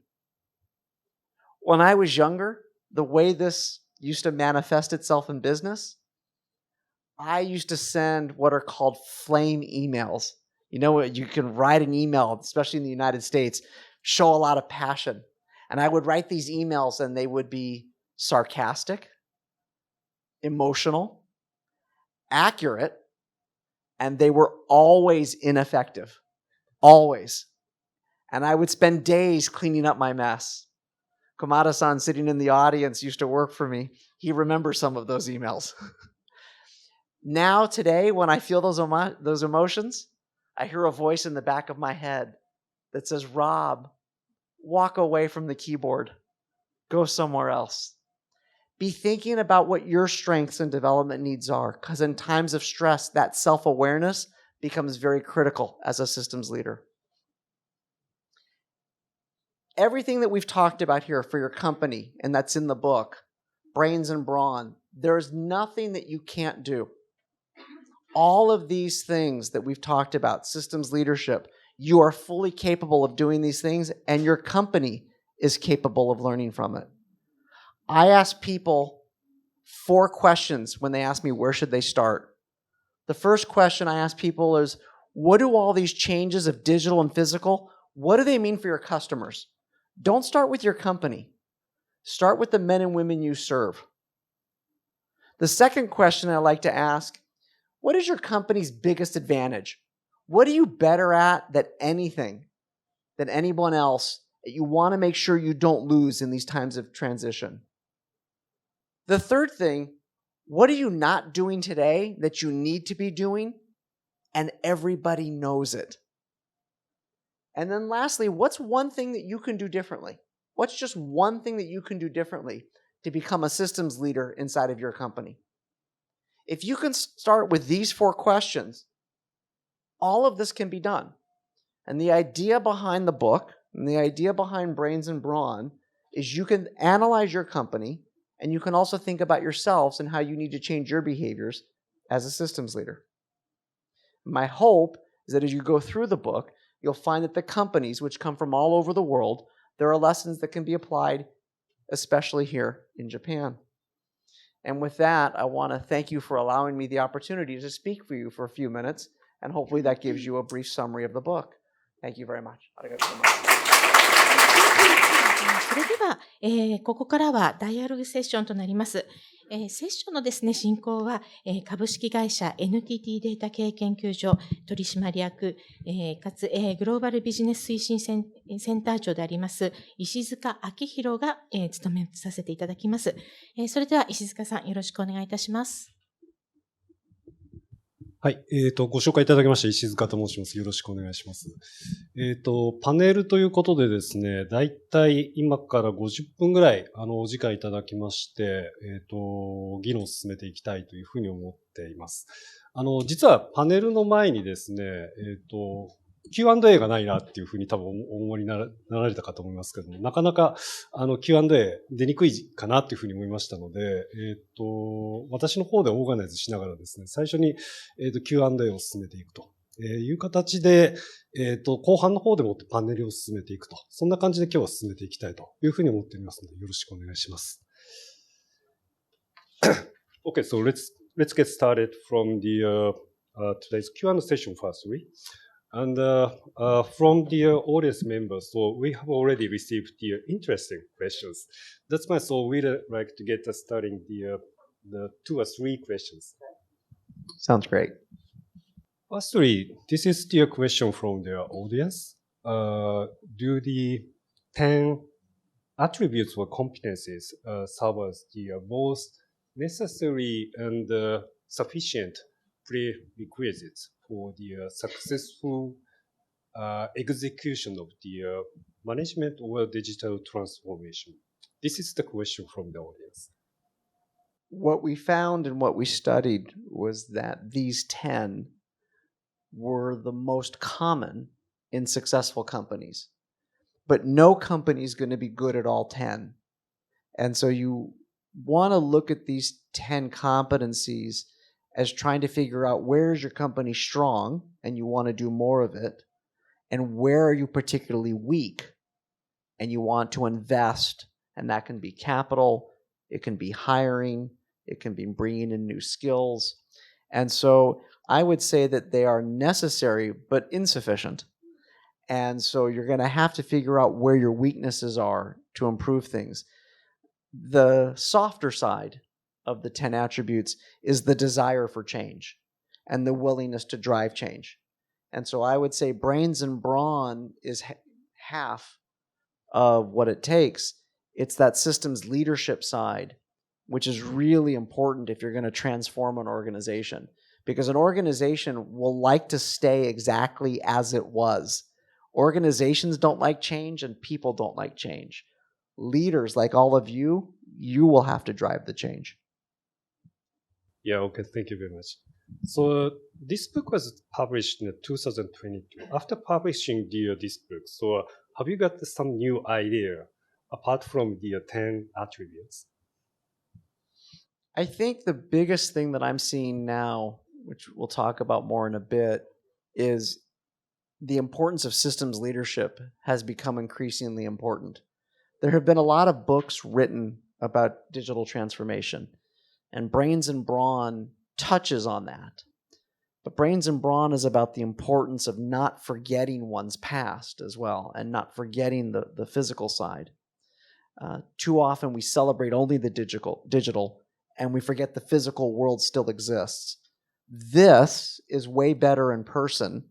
When I was younger, the way this used to manifest itself in business, I used to send what are called flame emails. You know, you can write an email, especially in the United States, show a lot of passion. And I would write these emails and they would be sarcastic, emotional, accurate, and they were always ineffective. Always. And I would spend days cleaning up my mess. Komada-san, sitting in the audience, used to work for me. He remembers some of those emails. Now, today, when I feel those emotions, I hear a voice in the back of my head that says, Rob, walk away from the keyboard. Go somewhere else. Be thinking about what your strengths and development needs are, because in times of stress, that self-awareness becomes very critical as a systems leader. Everything that we've talked about here for your company, and that's in the book, Brains and Brawn, there's nothing that you can't do. All of these things that we've talked about, systems leadership, you are fully capable of doing these things, and your company is capable of learning from it. I ask people 4 questions when they ask me where should they start. The first question I ask people is, what do all these changes of digital and physical, what do they mean for your customers? Don't start with your company. Start with the men and women you serve. The second question I like to ask, what is your company's biggest advantage? What are you better at than anything, than anyone else that you want to make sure you don't lose in these times of transition? The third thing, what are you not doing today that you need to be doing and everybody knows it? And then lastly, what's one thing that you can do differently? What's just one thing that you can do differently to become a systems leader inside of your company? If you can start with these 4 questions, all of this can be done. And the idea behind the book and the idea behind Brains and Brawn is you can analyze your company And you can also think about yourselves and how you need to change your behaviors as a systems leader. My hope is that as you go through the book, you'll find that the companies, which come from all over the world, there are lessons that can be applied, especially here in Japan. And with that, I want to thank you for allowing me the opportunity to speak for you for a few minutes, and hopefully that gives you a brief summary of the book. Thank you very much. それでは、ここからはダイアログセッションとなります。セッションのですね、進行は、株式会社 NTT データ経営研究所取締役、かつ、グローバルビジネス推進センター長であります、石塚明宏が、務めさせていただきます。それでは石塚さん、よろしくお願いいたします。はい。ご紹介いただきました石塚と申します。よろしくお願いします。パネルということでですね、だいたい今から50分ぐらい、お時間いただきまして、議論を進めていきたいというふうに思っています。実はパネルの前にですね、Q&A がないなっていうふうに多分お思いになられたかと思いますけども、なかなかQ&A 出にくいかなっていうふうに思いましたので、私の方でオーガナイズしながらですね、最初にQ&A を進めていくという形で、後半の方でもってパネルを進めていくと、そんな感じで今日は進めていきたいというふうに思っておりますので、よろしくお願いします。Okay, so let's get started from the today's Q&A session firstly. And from the audience members, so we have already received the interesting questions. That's why so we'd like to get starting the 2 or 3 questions. Sounds great. Firstly, this is the question from the audience. Do the 10 attributes or competencies serve as the most necessary and sufficient prerequisites for the successful execution of the management or digital transformation? This is the question from the audience. What we found and what we studied was that these 10 were the most common in successful companies. But no company is going to be good at all 10. And so you want to look at these 10 competencies as trying to figure out where is your company strong and you want to do more of it, and where are you particularly weak and you want to invest, and that can be capital, it can be hiring, it can be bringing in new skills. And so I would say that they are necessary but insufficient. And so you're going to have to figure out where your weaknesses are to improve things. The softer side of the 10 attributes is the desire for change and the willingness to drive change. And so I would say brains and brawn is half of what it takes. It's that systems leadership side, which is really important if you're going to transform an organization, because an organization will like to stay exactly as it was. Organizations don't like change and people don't like change. Leaders like all of you, you will have to drive the change. Yeah, okay, thank you very much. So this book was published in 2022. After publishing this book, so have you got some new idea apart from the 10 attributes? I think the biggest thing that I'm seeing now, which we'll talk about more in a bit, is the importance of systems leadership has become increasingly important. There have been a lot of books written about digital transformation, and Brains and Brawn touches on that. But Brains and Brawn is about the importance of not forgetting one's past as well, and not forgetting the physical side. Too often we celebrate only the digital, and we forget the physical world still exists. This is way better in person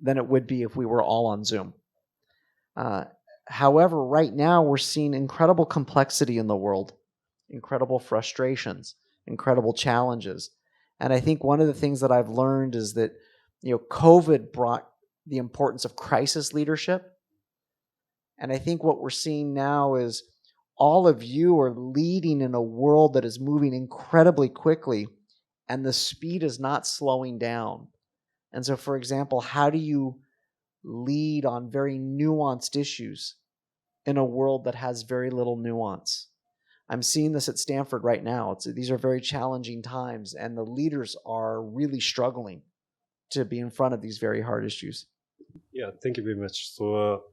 than it would be if we were all on Zoom. However, right now we're seeing incredible complexity in the world, incredible frustrations, incredible challenges. And I think one of the things that I've learned is that, COVID brought the importance of crisis leadership. And I think what we're seeing now is all of you are leading in a world that is moving incredibly quickly, and the speed is not slowing down. And so, for example, how do you lead on very nuanced issues in a world that has very little nuance? I'm seeing this at Stanford right now. These are very challenging times, and the leaders are really struggling to be in front of these very hard issues. Yeah, thank you very much. So,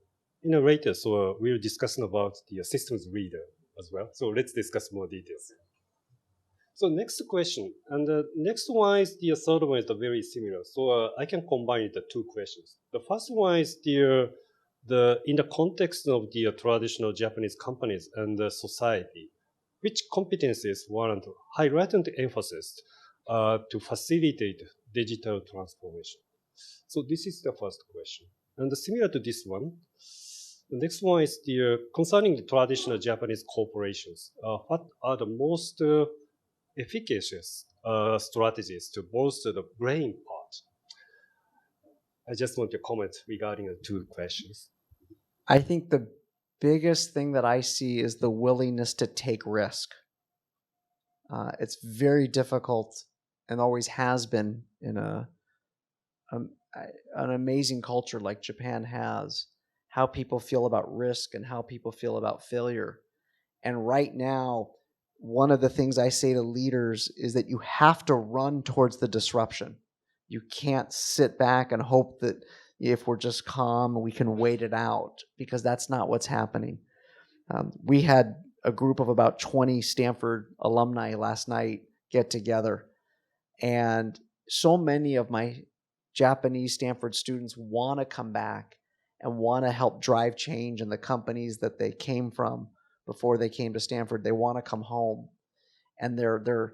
later, we'll discuss about the systems leader as well. So let's discuss more details. So next question, and the next one is the third one is very similar. So I can combine the two questions. The first one is in the context of the traditional Japanese companies and the society, which competencies warrant heightened emphasis to facilitate digital transformation? So this is the first question. And similar to this one, the next one is concerning the traditional Japanese corporations. What are the most efficacious strategies to bolster the brain part? I just want your comment regarding the two questions. I think the biggest thing that I see is the willingness to take risk. It's very difficult and always has been in an amazing culture like Japan has, how people feel about risk and how people feel about failure. And right now, one of the things I say to leaders is that you have to run towards the disruption. You can't sit back and hope that if we're just calm, we can wait it out, because that's not what's happening. We had a group of about 20 Stanford alumni last night get together, and so many of my Japanese Stanford students want to come back and want to help drive change in the companies that they came from before they came to Stanford. They want to come home, and they're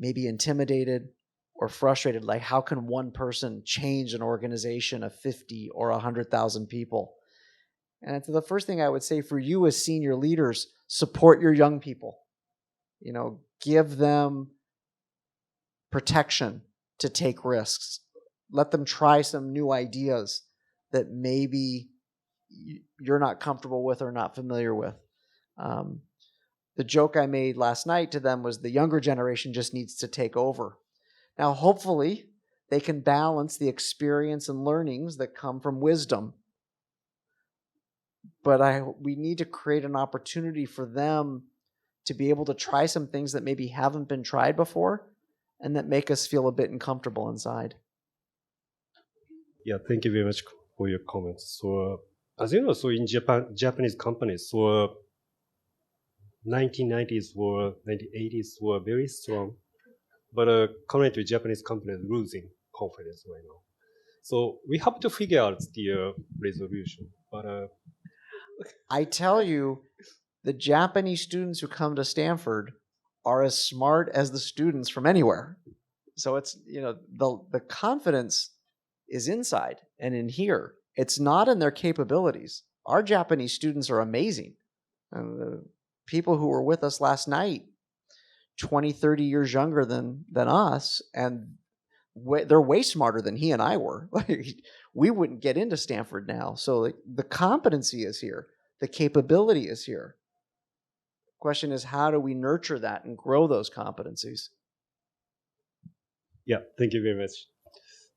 maybe intimidated or frustrated, like how can one person change an organization of 50 or 100,000 people? And so the first thing I would say for you as senior leaders, support your young people. Give them protection to take risks. Let them try some new ideas that maybe you're not comfortable with or not familiar with. The joke I made last night to them was the younger generation just needs to take over. Now, hopefully, they can balance the experience and learnings that come from wisdom. But we need to create an opportunity for them to be able to try some things that maybe haven't been tried before and that make us feel a bit uncomfortable inside. Yeah, thank you very much for your comments. So, as you know, in Japanese companies, 1990s or 1980s were very strong. But currently, Japanese companies are losing confidence right now. So we have to figure out the resolution. But I tell you, the Japanese students who come to Stanford are as smart as the students from anywhere. So it's, the confidence is inside and in here. It's not in their capabilities. Our Japanese students are amazing. And the people who were with us last night, 20, 30 years younger than us, and they're way smarter than he and I were. We wouldn't get into Stanford now. So the competency is here. The capability is here. The question is, how do we nurture that and grow those competencies? Yeah, thank you very much.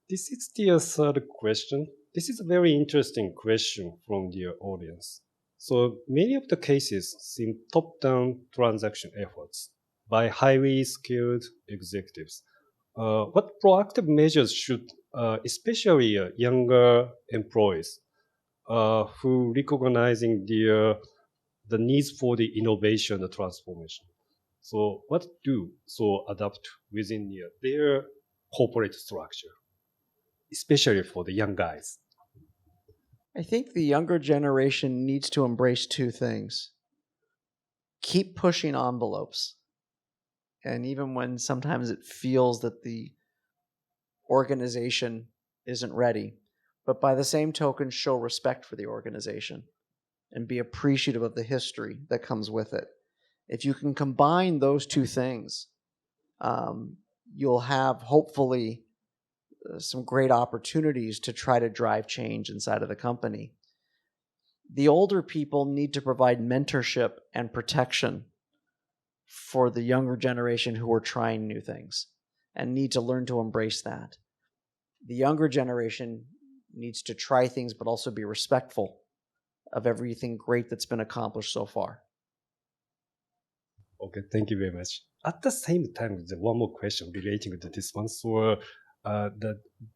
This is the third question. This is a very interesting question from the audience. So many of the cases seem top-down transaction efforts by highly skilled executives. What proactive measures should, especially younger employees, who recognizing the needs for the innovation and transformation? So what do adapt within their corporate structure, especially for the young guys? I think the younger generation needs to embrace two things. Keep pushing envelopes. And even when sometimes it feels that the organization isn't ready, but by the same token, show respect for the organization and be appreciative of the history that comes with it. If you can combine those two things, you'll have hopefully some great opportunities to try to drive change inside of the company. The older people need to provide mentorship and protection for the younger generation who are trying new things and need to learn to embrace that. The younger generation needs to try things but also be respectful of everything great that's been accomplished so far. Okay, thank you very much. At the same time, there's one more question relating to this one. So,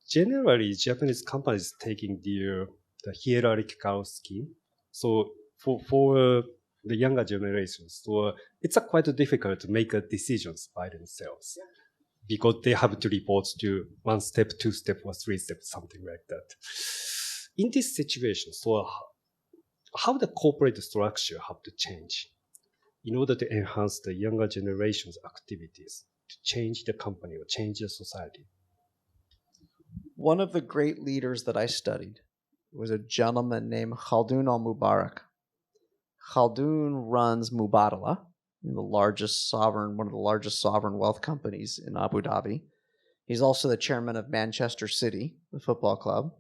generally, Japanese companies taking the hierarchical scheme. So, for the younger generations, so it's quite difficult to make decisions by themselves because they have to report to 1 step, 2 step, or 3 steps, something like that. In this situation, so how the corporate structure have to change in order to enhance the younger generation's activities to change the company or change the society? One of the great leaders that I studied was a gentleman named Khaldun al-Mubarak. Khaldun runs Mubadala, one of the largest sovereign wealth companies in Abu Dhabi. He's also the chairman of Manchester City, the football club,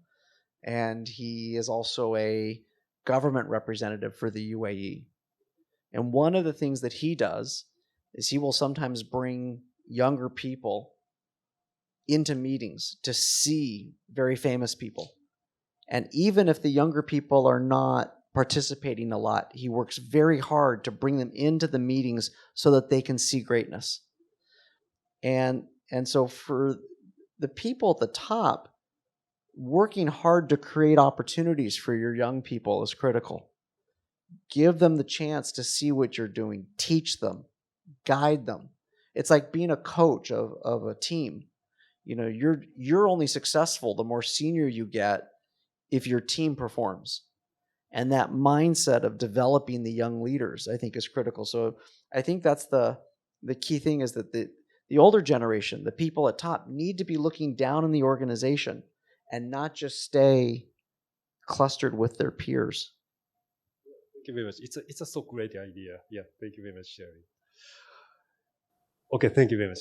and he is also a government representative for the UAE. And one of the things that he does is he will sometimes bring younger people into meetings to see very famous people. And even if the younger people are not participating a lot, he works very hard to bring them into the meetings so that they can see greatness. And so for the people at the top, working hard to create opportunities for your young people is critical. Give them the chance to see what you're doing. Teach them. Guide them. It's like being a coach of a team. You know, you're only successful the more senior you get if your team performs. And that mindset of developing the young leaders, I think, is critical. So I think that's the key thing, is that the older generation, the people at top, need to be looking down in the organization and not just stay clustered with their peers. Thank you very much. It's a so great idea. Yeah, thank you very much, Sherry. Okay, thank you very much.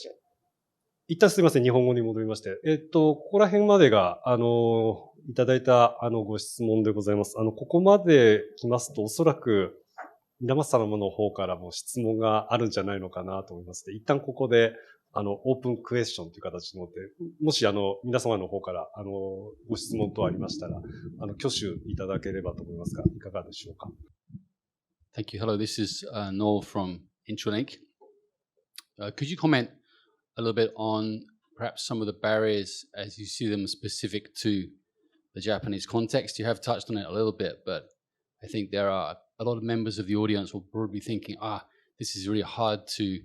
一旦すみません、日本語に戻りまして。ここら辺までが、いただいた、ご質問でございます。ここまで来ますと、おそらく、皆様の方からも質問があるんじゃないのかなと思いますので、一旦ここで、オープンクエスチョンという形ので、もし、皆様の方から、ご質問等ありましたら、挙手いただければと思いますが、いかがでしょうか。Thank you. Hello, this is Noel from Intralink. Could you comment a little bit on perhaps some of the barriers as you see them specific to the Japanese context? You have touched on it a little bit, but I think there are a lot of members of the audience will probably be thinking, this is really hard to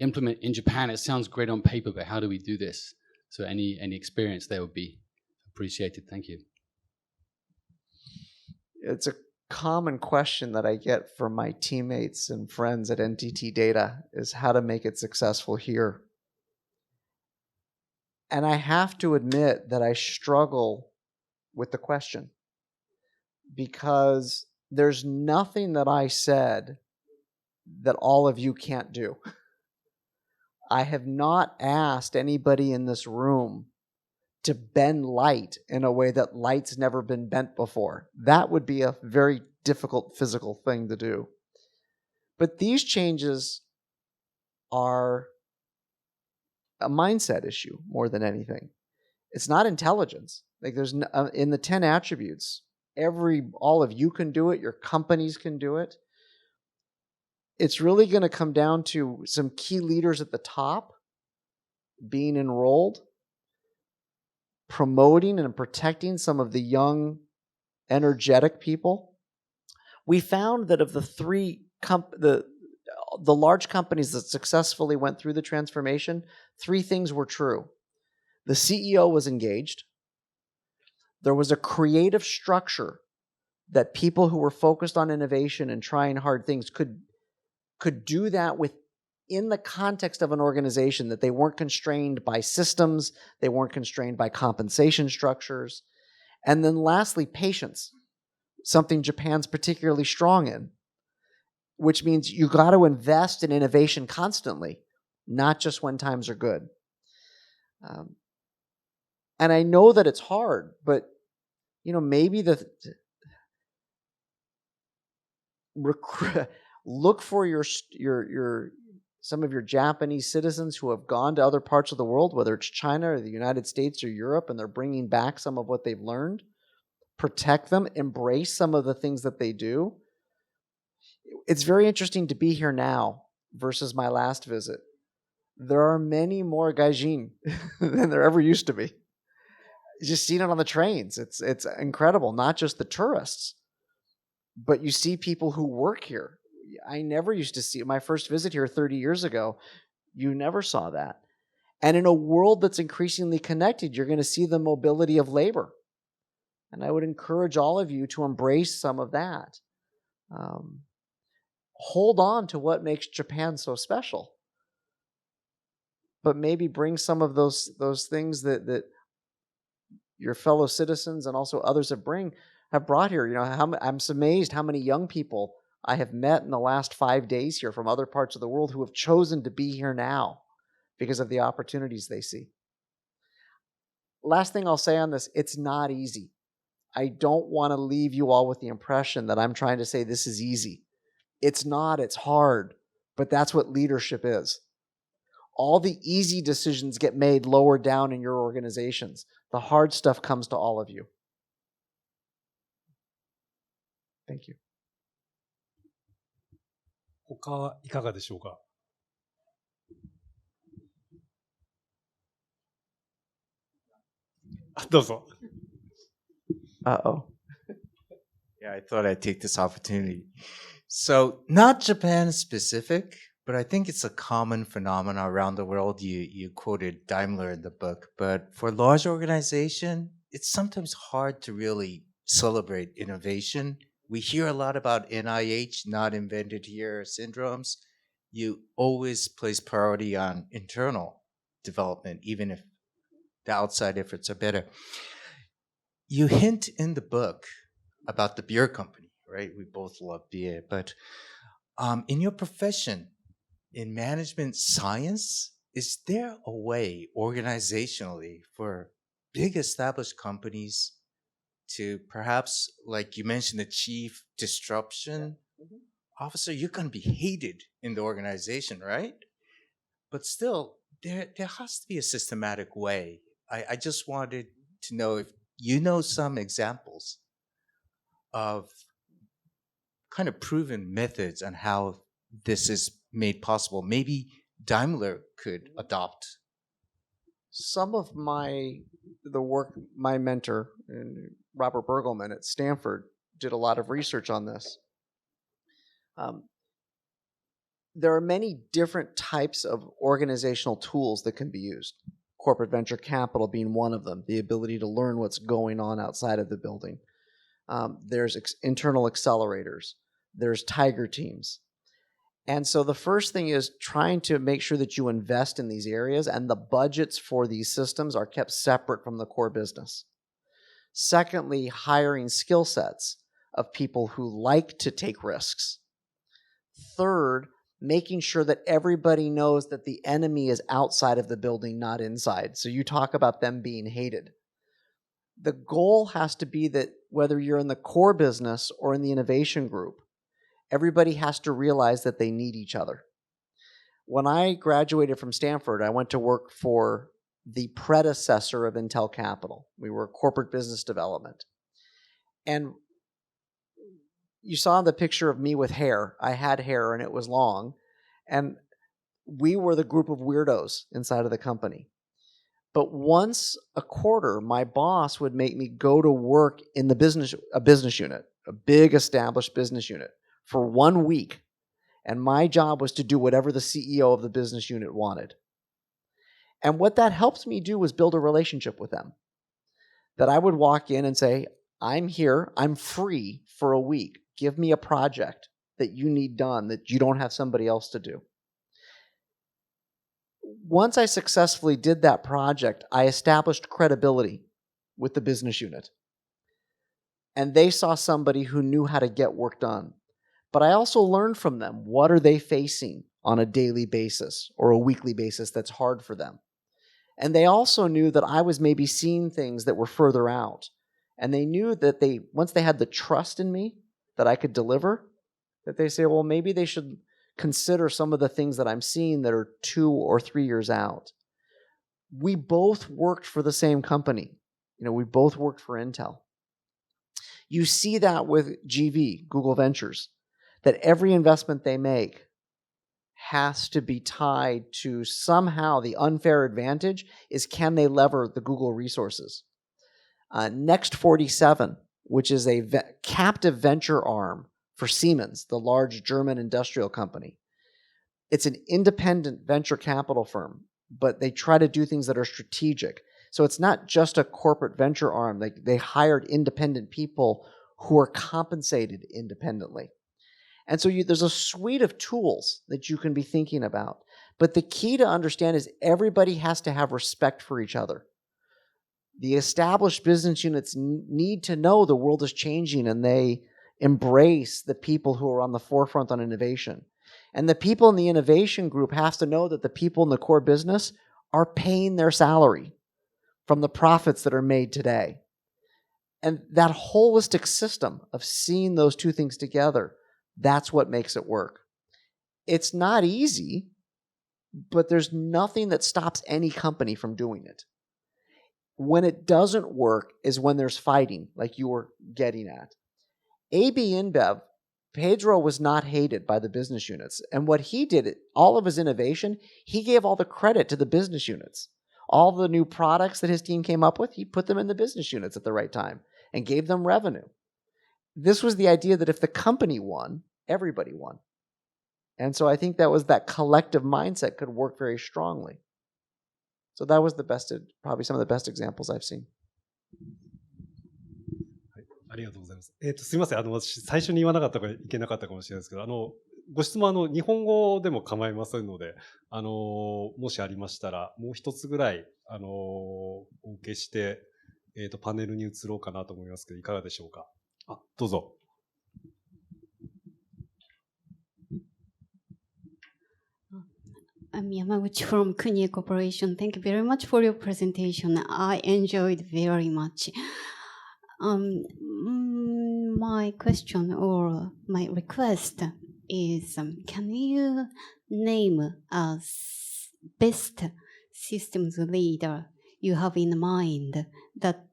implement in Japan. It sounds great on paper, but how do we do this? So any experience there would be appreciated. Thank you. It's a common question that I get from my teammates and friends at NTT Data is how to make it successful here. And I have to admit that I struggle with the question, because there's nothing that I said that all of you can't do. I have not asked anybody in this room to bend light in a way that light's never been bent before. That would be a very difficult physical thing to do. But these changes are a mindset issue more than anything. It's not intelligence. Like there's in the 10 attributes, all of you can do it, your companies can do it. It's really going to come down to some key leaders at the top being enrolled, promoting and protecting some of the young, energetic people. We found that of the the large companies that successfully went through the transformation, 3 things were true. The CEO was engaged. There was a creative structure that people who were focused on innovation and trying hard things could do that within the context of an organization, that they weren't constrained by systems, they weren't constrained by compensation structures. And then lastly, patience, something Japan's particularly strong in, which means you got to invest in innovation constantly, not just when times are good. And I know that it's hard, but maybe look for some of your Japanese citizens who have gone to other parts of the world, whether it's China or the United States or Europe, and they're bringing back some of what they've learned. Protect them, embrace some of the things that they do. It's very interesting to be here now versus my last visit, there are many more gaijin than there ever used to be. Just seeing it on the trains. It's incredible. Not just the tourists, but you see people who work here. I never used to see, my first visit here 30 years ago, you never saw that. And in a world that's increasingly connected, you're going to see the mobility of labor. And I would encourage all of you to embrace some of that. Hold on to what makes Japan so special. But maybe bring some of those things that your fellow citizens and also others have brought here. You know, I'm amazed how many young people I have met in the last 5 days here from other parts of the world who have chosen to be here now because of the opportunities they see. Last thing I'll say on this, it's not easy. I don't want to leave you all with the impression that I'm trying to say this is easy. It's not, it's hard, but that's what leadership is. All the easy decisions get made lower down in your organizations. The hard stuff comes to all of you. Thank you. 他はいかがでしょうか。どうぞ。Uh-oh. Yeah, I thought I'd take this opportunity. So, not Japan specific, but I think it's a common phenomenon around the world. You quoted Daimler in the book, but for a large organization, it's sometimes hard to really celebrate innovation. We hear a lot about NIH, not invented here syndromes. You always place priority on internal development, even if the outside efforts are better. You hint in the book about the beer company, right? We both love beer, but in your profession, in management science, is there a way organizationally for big established companies to perhaps, like you mentioned, the chief disruption officer, you're going to be hated in the organization, right? But still, there has to be a systematic way. I just wanted to know if you know some examples of kind of proven methods on how this is made possible. Maybe Daimler could adopt. Some of the work, my mentor, Robert Bergelman at Stanford, did a lot of research on this. There are many different types of organizational tools that can be used. Corporate venture capital being one of them, the ability to learn what's going on outside of the building. There's internal accelerators. There's tiger teams. And so the first thing is trying to make sure that you invest in these areas and the budgets for these systems are kept separate from the core business. Secondly, hiring skill sets of people who like to take risks. Third, making sure that everybody knows that the enemy is outside of the building, not inside. So you talk about them being hated. The goal has to be that whether you're in the core business or in the innovation group, everybody has to realize that they need each other. When I graduated from Stanford, I went to work for the predecessor of Intel Capital. We were corporate business development. And you saw the picture of me with hair. I had hair and it was long. And we were the group of weirdos inside of the company. But once a quarter, my boss would make me go to work in a business unit, a big established business unit, for 1 week. And my job was to do whatever the CEO of the business unit wanted. And what that helped me do was build a relationship with them. That I would walk in and say, I'm here, I'm free for a week. Give me a project that you need done that you don't have somebody else to do. Once I successfully did that project, I established credibility with the business unit. And they saw somebody who knew how to get work done. But I also learned from them, what are they facing on a daily basis or a weekly basis that's hard for them? And they also knew that I was maybe seeing things that were further out. And they knew that once they had the trust in me that I could deliver, that they say, well, maybe they should consider some of the things that I'm seeing that are 2 or 3 years out. We both worked for the same company. We both worked for Intel. You see that with GV, Google Ventures, that every investment they make has to be tied to somehow the unfair advantage is can they lever the Google resources? Next 47, which is a captive venture arm for Siemens, the large German industrial company. It's an independent venture capital firm, but they try to do things that are strategic. So it's not just a corporate venture arm. They hired independent people who are compensated independently. And so there's a suite of tools that you can be thinking about. But the key to understand is everybody has to have respect for each other. The established business units need to know the world is changing and they embrace the people who are on the forefront on innovation. And the people in the innovation group have to know that the people in the core business are paying their salary from the profits that are made today. And that holistic system of seeing those two things together, that's what makes it work. It's not easy, but there's nothing that stops any company from doing it. When it doesn't work is when there's fighting, like you were getting at. AB InBev, Pedro was not hated by the business units. And what he did, all of his innovation, he gave all the credit to the business units. All the new products that his team came up with, he put them in the business units at the right time and gave them revenue. This was the idea that if the company won, everybody won. And so I think that collective mindset could work very strongly. So that was probably some of the best examples I've seen. ありがとうございます。すみません。私、最初に言わなかったからいけなかったかもしれないですけど、ご質問日本語でも構いませんので、もしありましたら、もう一つぐらい、お受けして、パネルに移ろうかなと思いますけど、いかがでしょうか。どうぞ。I'm Yamaguchi from Kunie Corporation. Thank you very much for your presentation. I enjoyed very much. My question or my request is, can you name as best systems leader you have in mind that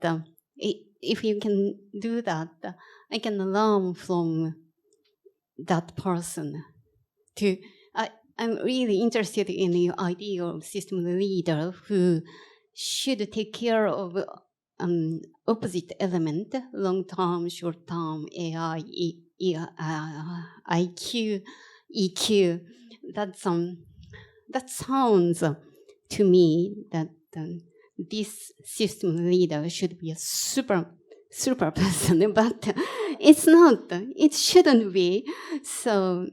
if you can do that, I can learn from that person to I'm really interested in the idea of system leader who should take care of opposite element, long-term, short-term, AI, IQ, EQ. That sounds to me that this system leader should be a super person, but it's not. It shouldn't be. So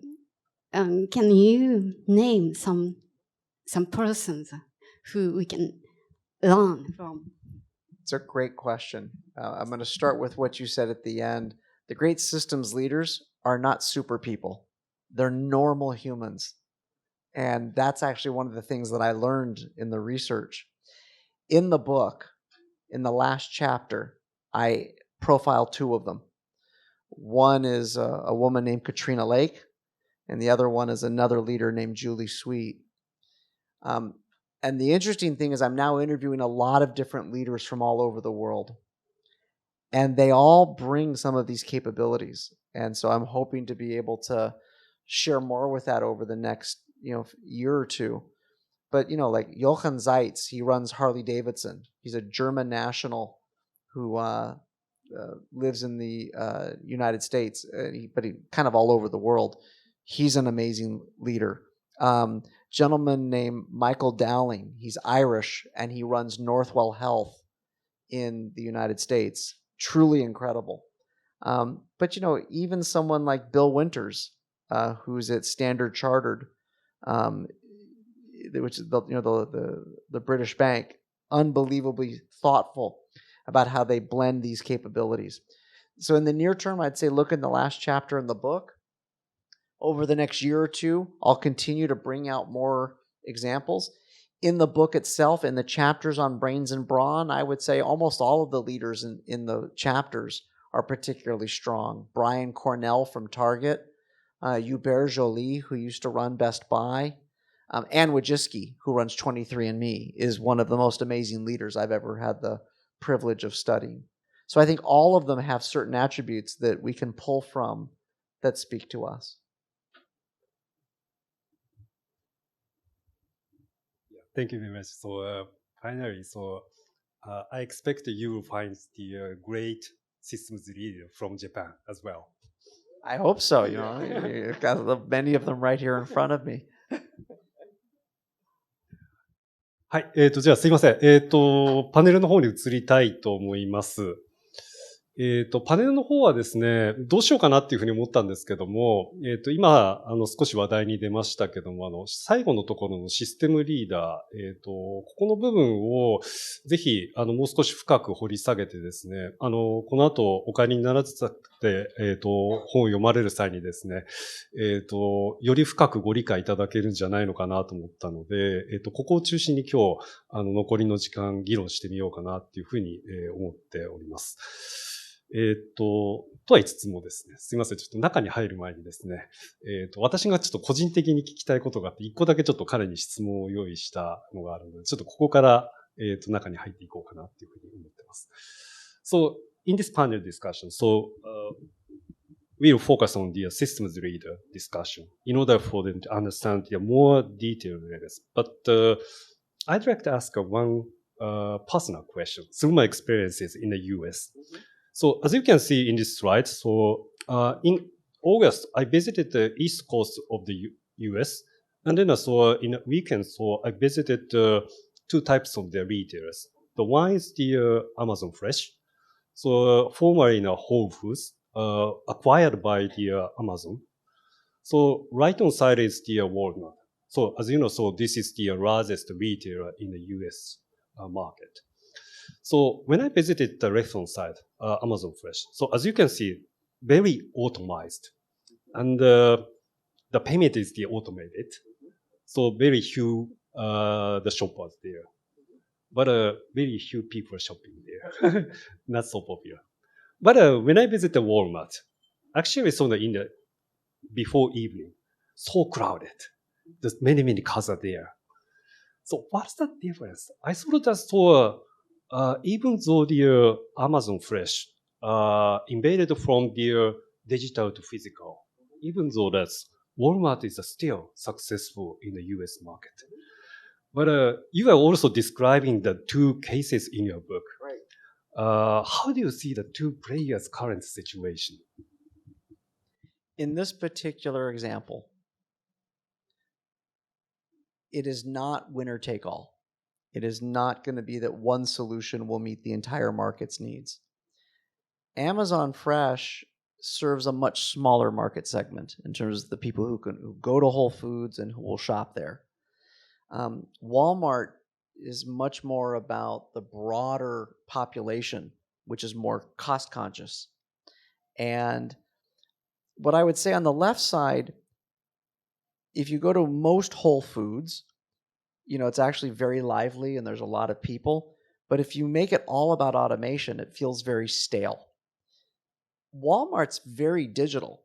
can you name some persons who we can learn from? It's a great question. I'm going to start with what you said at the end. The great systems leaders are not super people. They're normal humans. And that's actually one of the things that I learned in the research. In the book, in the last chapter, I profile two of them. One is a woman named Katrina Lake, and the other one is another leader named Julie Sweet. And the interesting thing is I'm now interviewing a lot of different leaders from all over the world. And they all bring some of these capabilities. And so I'm hoping to be able to share more with that over the next year or two. But, like Jochen Zeitz, he runs Harley Davidson. He's a German national who lives in the United States, but he kind of all over the world. He's an amazing leader. Gentleman named Michael Dowling. He's Irish, and he runs Northwell Health in the United States. Truly incredible. But, even someone like Bill Winters, who's at Standard Chartered, which is the British bank, unbelievably thoughtful about how they blend these capabilities. So in the near term, I'd say look in the last chapter in the book. Over the next year or two, I'll continue to bring out more examples. In the book itself, in the chapters on brains and brawn, I would say almost all of the leaders in the chapters are particularly strong. Brian Cornell from Target, Hubert Joly, who used to run Best Buy, Ann Wojcicki, who runs 23andMe, is one of the most amazing leaders I've ever had the privilege of studying. So I think all of them have certain attributes that we can pull from that speak to us. Thank you very much. So finally, I expect you will find the great systems leader from Japan as well. I hope so. You know, you've got many of them right here in front of me. はい。じゃあすいません。パネルの方に移りたいと思います。パネルの方はですね、どうしようかなっていうふうに思ったんですけども、今、少し話題に出ましたけども、最後のところのシステムリーダー、ここの部分を、ぜひ、もう少し深く掘り下げてですね、この後、お帰りにならずて、本を読まれる際にですね、より深くご理解いただけるんじゃないのかなと思ったので、ここを中心に今日、残りの時間議論してみようかなっていうふうに、思っております。とは言いつつもですね、すいません、ちょっと中に入る前にですね、私がちょっと個人的に聞きたいことがあって、一個だけちょっと彼に質問を用意したのがあるので、ちょっとここから、中に入っていこうかなっていうふうに思ってます。So, in this panel discussion, we'll focus on the systems leader discussion in order for them to understand the more detailed levels. But I'd like to ask one personal question through my experiences in the US. So as you can see in this slide, in August, I visited the east coast of the US. And then in weekends, I visited two types of the retailers. The one is the Amazon Fresh. So formerly Whole Foods, acquired by the Amazon. So right on side is the Walmart. So as you know, this is the largest retailer in the US market. So when I visited the restaurant side, Amazon Fresh, so as you can see, very automized. And the payment is the automated. So very few the shoppers there. But very few people shopping there. Not so popular. But when I visited Walmart, actually saw in the before evening, so crowded. There's many cars are there. So what's the difference? I thought that even though the Amazon Fresh invaded from their digital to physical, even though that's Walmart is still successful in the US market. But you are also describing the two cases in your book. Right. How do you see the two players' current situation? In this particular example, it is not winner take all. It is not going to be that one solution will meet the entire market's needs. Amazon Fresh serves a much smaller market segment in terms of the people who go to Whole Foods and who will shop there. Walmart is much more about the broader population, which is more cost conscious. And what I would say on the left side, if you go to most Whole Foods, you know, it's actually very lively and there's a lot of people. But if you make it all about automation, it feels very stale. Walmart's very digital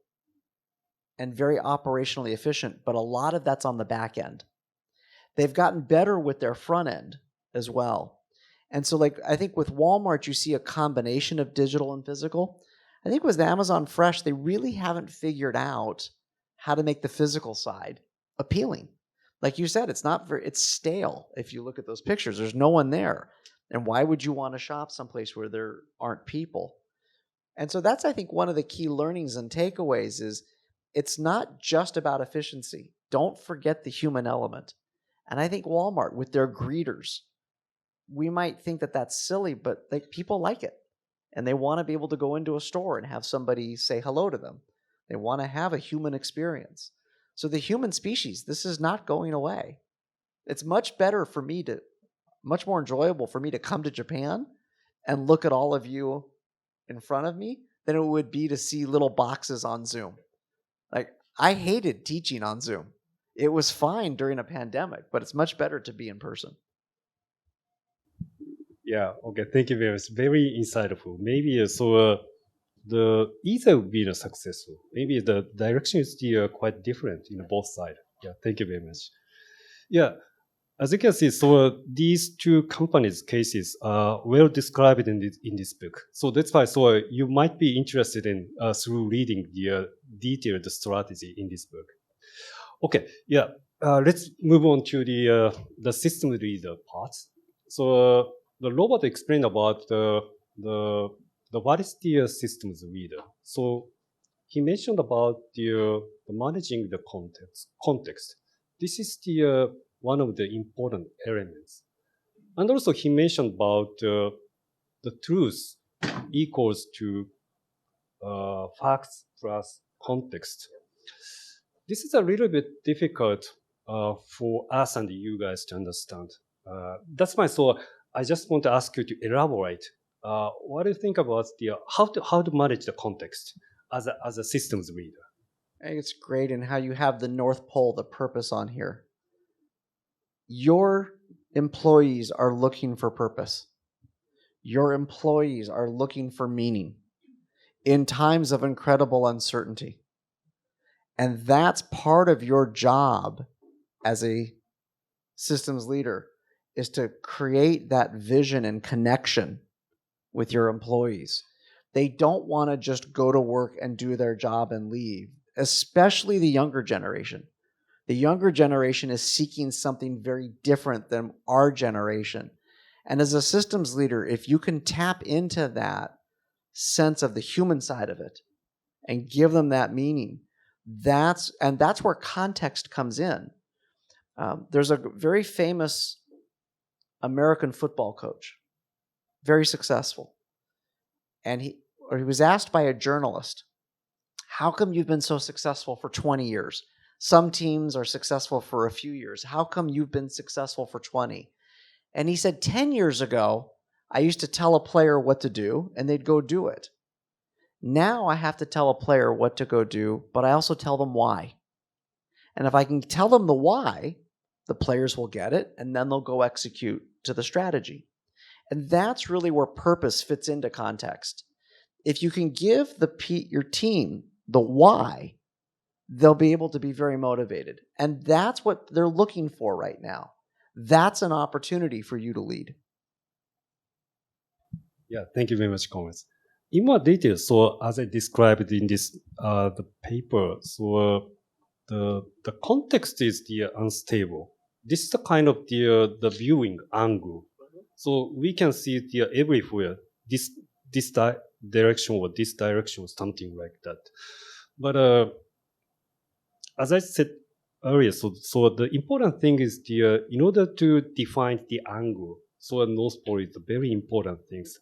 and very operationally efficient, but a lot of that's on the back end. They've gotten better with their front end as well. And so, like, I think with Walmart, you see a combination of digital and physical. I think with Amazon Fresh, they really haven't figured out how to make the physical side appealing. Like you said, it's stale. If you look at those pictures, there's no one there. And why would you want to shop someplace where there aren't people? And so that's, I think, one of the key learnings and takeaways is it's not just about efficiency. Don't forget the human element. And I think Walmart, with their greeters, we might think that that's silly, but people like it. And they want to be able to go into a store and have somebody say hello to them. They want to have a human experience. So the human species, this is not going away. It's much more enjoyable for me to come to Japan and look at all of you in front of me than it would be to see little boxes on Zoom. Like, I hated teaching on Zoom. It was fine during a pandemic, but it's much better to be in person. Yeah, okay, thank you very much. Very insightful. Maybe the either will be successful. Maybe the direction is still quite different in both sides. Yeah, thank you very much. Yeah, as you can see, these two companies' cases are well described in this book. So that's why you might be interested in through reading the detailed strategy in this book. Okay, yeah. let's move on to the system leader part. So the Robert explained about what is the systems leader. So he mentioned about the managing the context. This is the one of the important elements. And also he mentioned about the truth equals to facts plus context. This is a little bit difficult for us and you guys to understand. That's why, so I just want to ask you to elaborate. What do you think about how to manage the context as a systems leader? I think it's great in how you have the North Pole, the purpose on here. Your employees are looking for purpose. Your employees are looking for meaning in times of incredible uncertainty. And that's part of your job as a systems leader, is to create that vision and connection with your employees. They don't want to just go to work and do their job and leave, especially the younger generation. The younger generation is seeking something very different than our generation. And as a systems leader, if you can tap into that sense of the human side of it and give them that meaning, that's where context comes in. There's a very famous American football coach, very successful. And he was asked by a journalist, how come you've been so successful for 20 years? Some teams are successful for a few years. How come you've been successful for 20? And he said, 10 years ago, I used to tell a player what to do, and they'd go do it. Now I have to tell a player what to go do, but I also tell them why. And if I can tell them the why, the players will get it, and then they'll go execute to the strategy. And that's really where purpose fits into context. If you can give your team the why, they'll be able to be very motivated. And that's what they're looking for right now. That's an opportunity for you to lead. Yeah, thank you very much, comments. In more detail, so as I described in this the paper, so the context is the unstable. This is the kind of the viewing angle. So we can see it everywhere. This direction or this direction or something like that. But as I said earlier, so the important thing is in order to define the angle, so a North Pole is the very important things.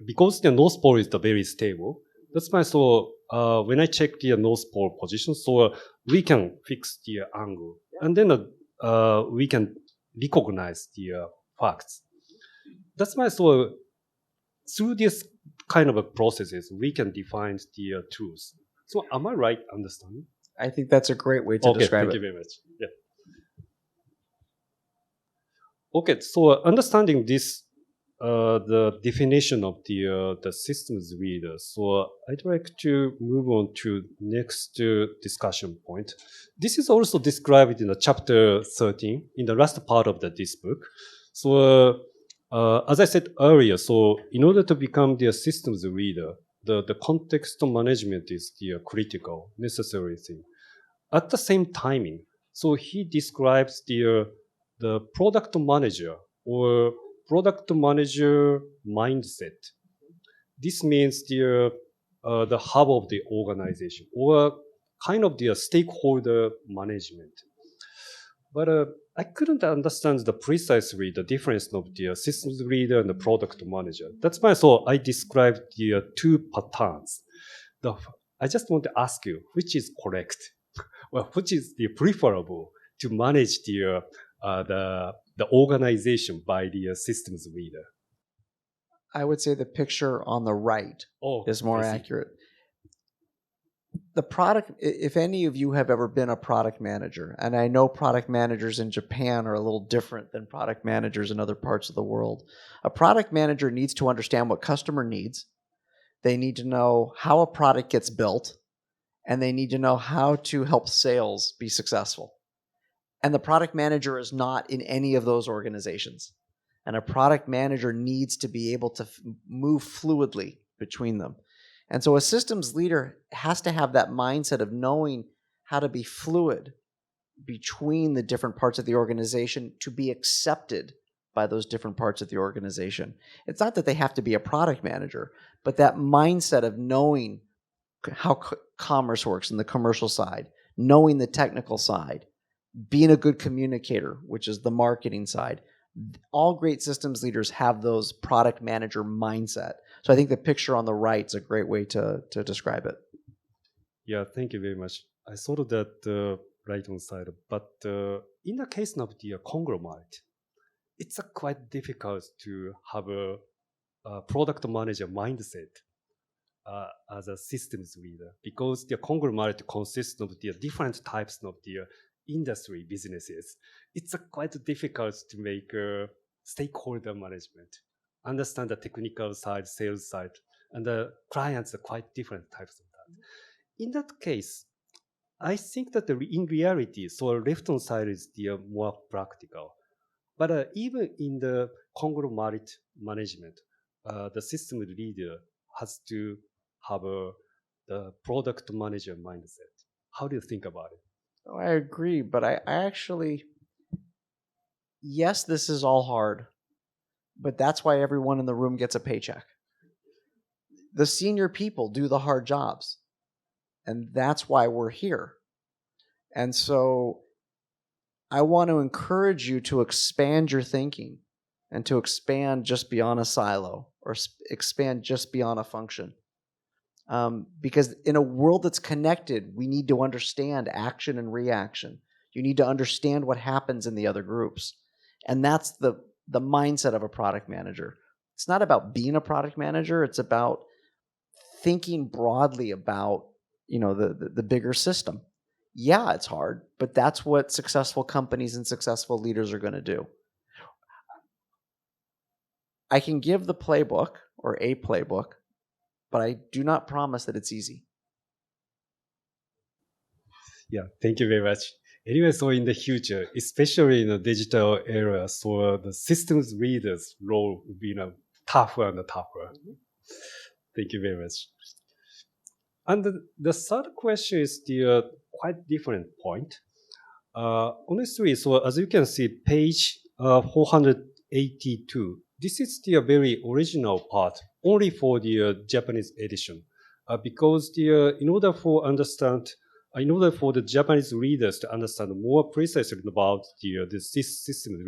Because the North Pole is the very stable, that's why so when I check the North Pole position, so we can fix the angle, and then we can recognize the facts. That's why so through this kind of processes, we can define the truth. So am I right understanding? I think that's a great way to describe it. Thank you very much. Yeah. Okay, so understanding this, the definition of the systems leader. So I'd like to move on to next discussion point. This is also described in the chapter 13, in the last part of this book. So as I said earlier, so in order to become the systems leader, the context management is the critical, necessary thing. At the same timing, so he describes the product manager or product manager mindset. This means the hub of the organization or kind of the stakeholder management. But I couldn't understand precisely the difference of the systems leader and the product manager. That's why so I described the two patterns. I just want to ask you, which is correct? Well, which is the preferable to manage the organization by the systems leader? I would say the picture on the right is more accurate. The product, if any of you have ever been a product manager, and I know product managers in Japan are a little different than product managers in other parts of the world, a product manager needs to understand what customer needs. They need to know how a product gets built, and they need to know how to help sales be successful. And the product manager is not in any of those organizations. And a product manager needs to be able to move fluidly between them. And so a systems leader has to have that mindset of knowing how to be fluid between the different parts of the organization to be accepted by those different parts of the organization. It's not that they have to be a product manager, but that mindset of knowing how commerce works in the commercial side, knowing the technical side, being a good communicator, which is the marketing side. All great systems leaders have those product manager mindset. So I think the picture on the right is a great way to describe it. Yeah, thank you very much. I thought that right on side, but in the case of the conglomerate, it's quite difficult to have a product manager mindset as a systems leader because the conglomerate consists of the different types of the industry businesses. It's quite difficult to make stakeholder management, understand the technical side, sales side, and the clients are quite different types of that. In that case, I think that in reality, so left-hand side is the more practical. But even in the conglomerate management, the system leader has to have the product manager mindset. How do you think about it? Oh, I agree, but I actually, yes, this is all hard, but that's why everyone in the room gets a paycheck. The senior people do the hard jobs, and that's why we're here. And so I want to encourage you to expand your thinking and to expand just beyond a silo or expand just beyond a function. Because in a world that's connected, we need to understand action and reaction. You need to understand what happens in the other groups. And that's the mindset of a product manager. It's not about being a product manager. It's about thinking broadly about, the bigger system. Yeah, it's hard, but that's what successful companies and successful leaders are going to do. I can give the playbook or a playbook, but I do not promise that it's easy. Yeah, thank you very much. Anyway, so in the future, especially in the digital era, so the systems leaders' role will be tougher and tougher. Thank you very much. And the third question is the quite different point. Honestly, so as you can see, page 482, this is the very original part, only for the Japanese edition, because in order for the Japanese readers to understand more precisely about the system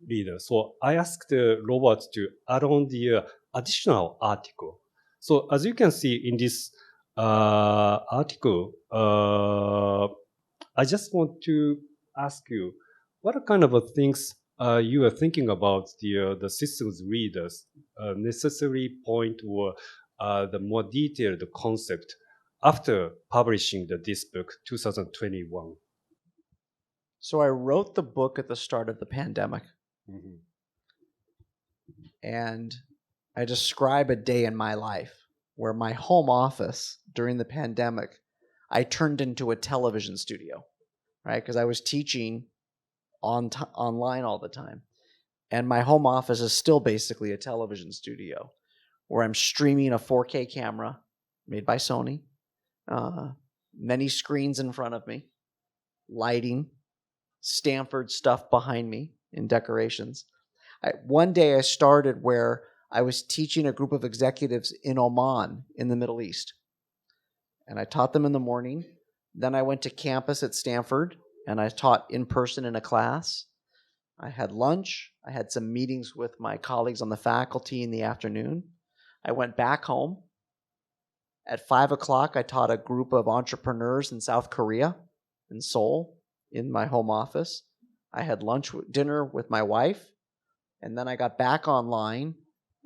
leader, so I asked Robert to add on the additional article. So as you can see in this article, I just want to ask you, what kind of things you are thinking about the systems readers, necessary point or the more detailed concept after publishing this book, 2021? So I wrote the book at the start of the pandemic. Mm-hmm. And I describe a day in my life where my home office during the pandemic, I turned into a television studio, right? Because I was teaching online all the time. And my home office is still basically a television studio where I'm streaming a 4K camera made by Sony, many screens in front of me, lighting, Stanford stuff behind me in decorations. One day I started where I was teaching a group of executives in Oman in the Middle East. And I taught them in the morning. Then I went to campus at Stanford and I taught in person in a class. I had lunch. I had some meetings with my colleagues on the faculty in the afternoon. I went back home. At 5 o'clock, I taught a group of entrepreneurs in South Korea, in Seoul, in my home office. I had dinner with my wife. And then I got back online.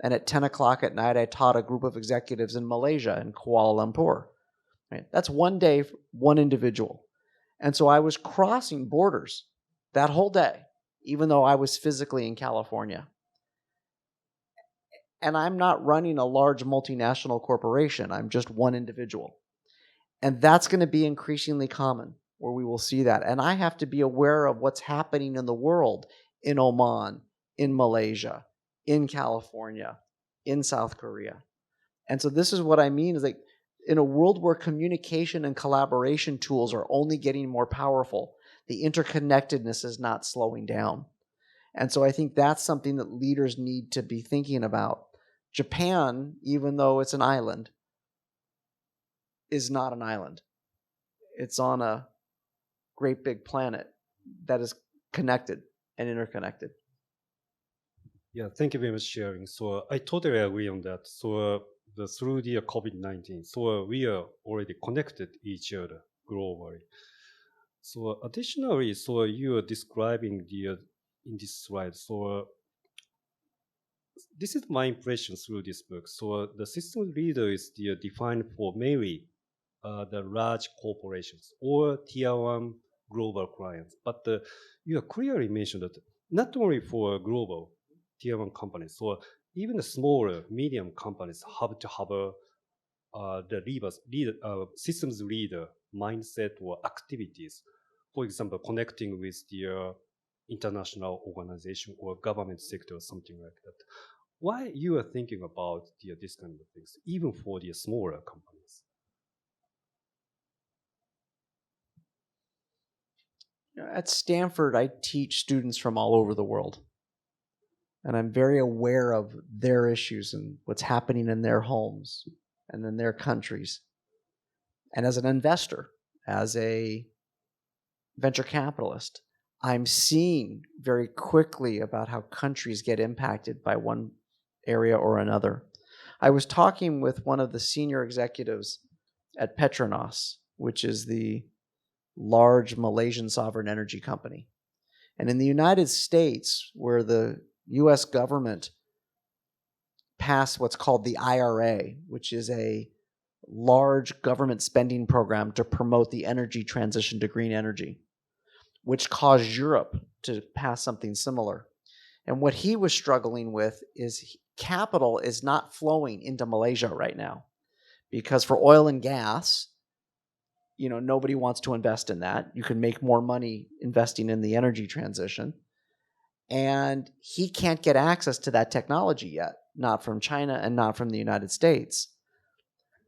And at 10 o'clock at night, I taught a group of executives in Malaysia, in Kuala Lumpur. Right? That's one day, one individual. And so I was crossing borders that whole day, even though I was physically in California. And I'm not running a large multinational corporation. I'm just one individual. And that's going to be increasingly common, where we will see that. And I have to be aware of what's happening in the world, in Oman, in Malaysia, in California, in South Korea. And so this is what I mean is like in a world where communication and collaboration tools are only getting more powerful, The interconnectedness is not slowing down. And so I think that's something that leaders need to be thinking about. Japan, even though it's an island, is not an island. It's on a great big planet that is connected and interconnected. Yeah, thank you very much for sharing. So I totally agree on that. So through the COVID-19, so we are already connected each other globally. So additionally, so you are describing in this slide. So this is my impression through this book. So the system leader is defined for mainly the large corporations or tier one global clients. But you have clearly mentioned that not only for global tier one companies, so even the smaller, medium companies have to have the systems leader mindset or activities. For example, connecting with the international organization or government sector or something like that. Why you are thinking about this kind of things, even for the smaller companies? At Stanford, I teach students from all over the world. And I'm very aware of their issues and what's happening in their homes and in their countries. And as an investor, as a venture capitalist, I'm seeing very quickly about how countries get impacted by one area or another. I was talking with one of the senior executives at Petronas, which is the large Malaysian sovereign energy company. And in the United States, where the U.S. government passed what's called the IRA, which is a large government spending program to promote the energy transition to green energy, which caused Europe to pass something similar. And what he was struggling with is capital is not flowing into Malaysia right now, because for oil and gas, nobody wants to invest in that. You can make more money investing in the energy transition. And he can't get access to that technology yet, not from China and not from the United States.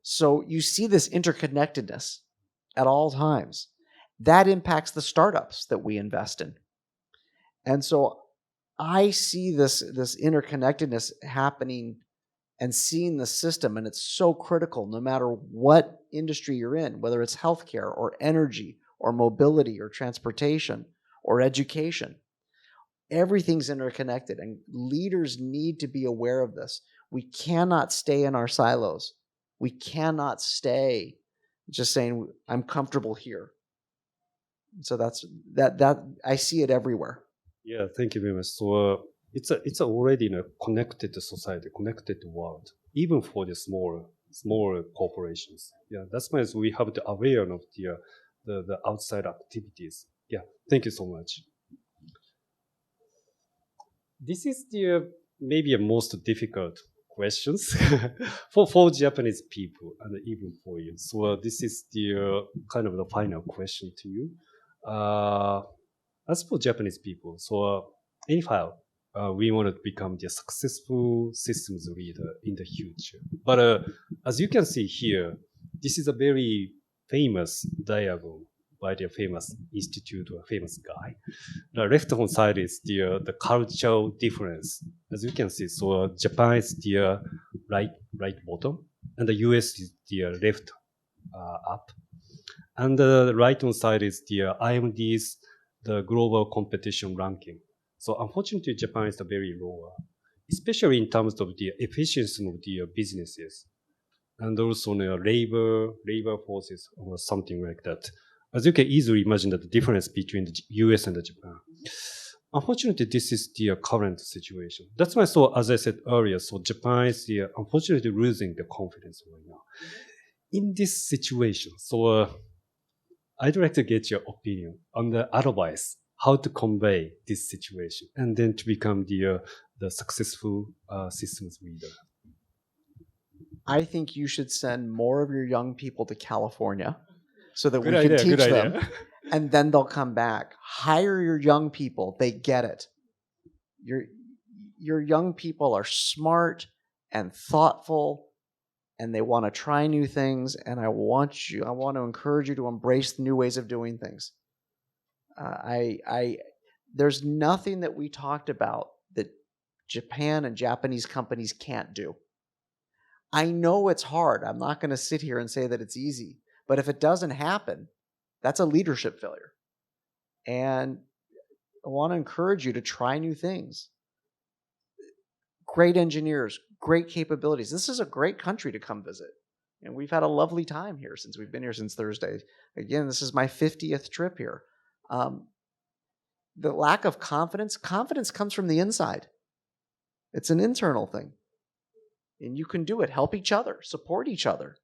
So you see this interconnectedness at all times. That impacts the startups that we invest in. And so I see this interconnectedness happening and seeing the system, and it's so critical no matter what industry you're in, whether it's healthcare or energy or mobility or transportation or education. Everything's interconnected, and leaders need to be aware of this. We cannot stay in our silos. We cannot stay just saying, I'm comfortable here. So that's I see it everywhere. Yeah, thank you very much. So it's already in a connected society, connected world, even for the smaller corporations. Yeah, that's why we have to aware of the outside activities. Yeah, thank you so much. This is maybe a most difficult questions for Japanese people and even for you. So this is the kind of the final question to you. As for Japanese people, so anyhow, we want to become the successful systems leader in the future. But as you can see here, this is a very famous diagram by the famous institute or famous guy. The left-hand side is the cultural difference. As you can see, so Japan is the right bottom, and the US is the left up. And the right-hand side is the IMD's the global competition ranking. So unfortunately, Japan is very lower, especially in terms of the efficiency of the businesses, and also labor forces or something like that. As you can easily imagine that the difference between the US and the Japan. Unfortunately, this is the current situation. That's why, so as I said earlier, so Japan is unfortunately losing the confidence right now. In this situation, so I'd like to get your opinion on the advice, how to convey this situation, and then to become the successful systems leader. I think you should send more of your young people to California so that we can teach them, and then they'll come back. Hire your young people. They get it. Your young people are smart and thoughtful, and they want to try new things, and I want to encourage you to embrace new ways of doing things. There's nothing that we talked about that Japan and Japanese companies can't do. I know it's hard. I'm not going to sit here and say that it's easy. But if it doesn't happen, that's a leadership failure. And I want to encourage you to try new things. Great engineers, great capabilities. This is a great country to come visit. And we've had a lovely time here since we've been here since Thursday. Again, this is my 50th trip here. The lack of confidence comes from the inside. It's an internal thing. And you can do it. Help each other. Support each other.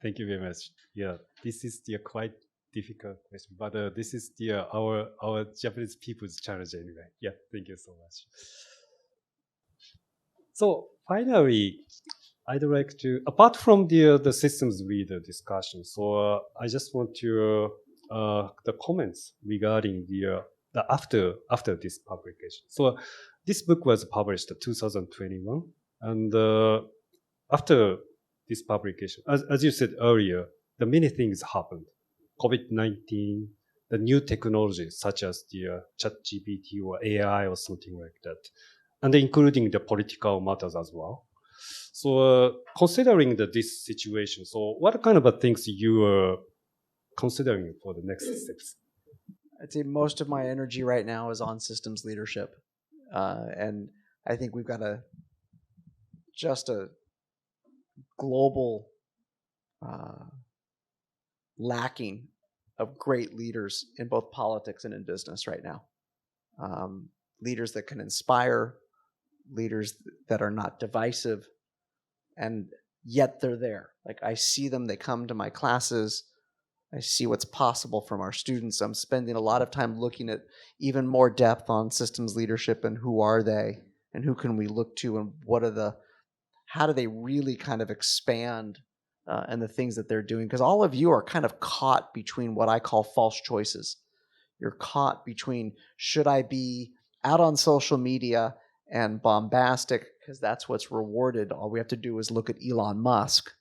Thank you very much. Yeah, this is the quite difficult question, but this is the our Japanese people's challenge anyway. Yeah, thank you so much. So finally, I'd like to, apart from the systems leader discussion, so I just want to the comments regarding the after this publication. So this book was published in 2021, and after this publication, as you said earlier, the many things happened. COVID-19, the new technologies such as the ChatGPT or AI or something like that, and including the political matters as well. So considering this situation, so what kind of things you are considering for the next steps? I'd say most of my energy right now is on systems leadership. And I think we've got a global lacking of great leaders in both politics and in business right now. Leaders that can inspire, leaders that are not divisive, and yet they're there. Like I see them, they come to my classes, I see what's possible from our students. I'm spending a lot of time looking at even more depth on systems leadership and who are they and who can we look to and how do they really kind of expand and the things that they're doing. Because all of you are kind of caught between what I call false choices. You're caught between, should I be out on social media and bombastic because that's what's rewarded. All we have to do is look at Elon Musk.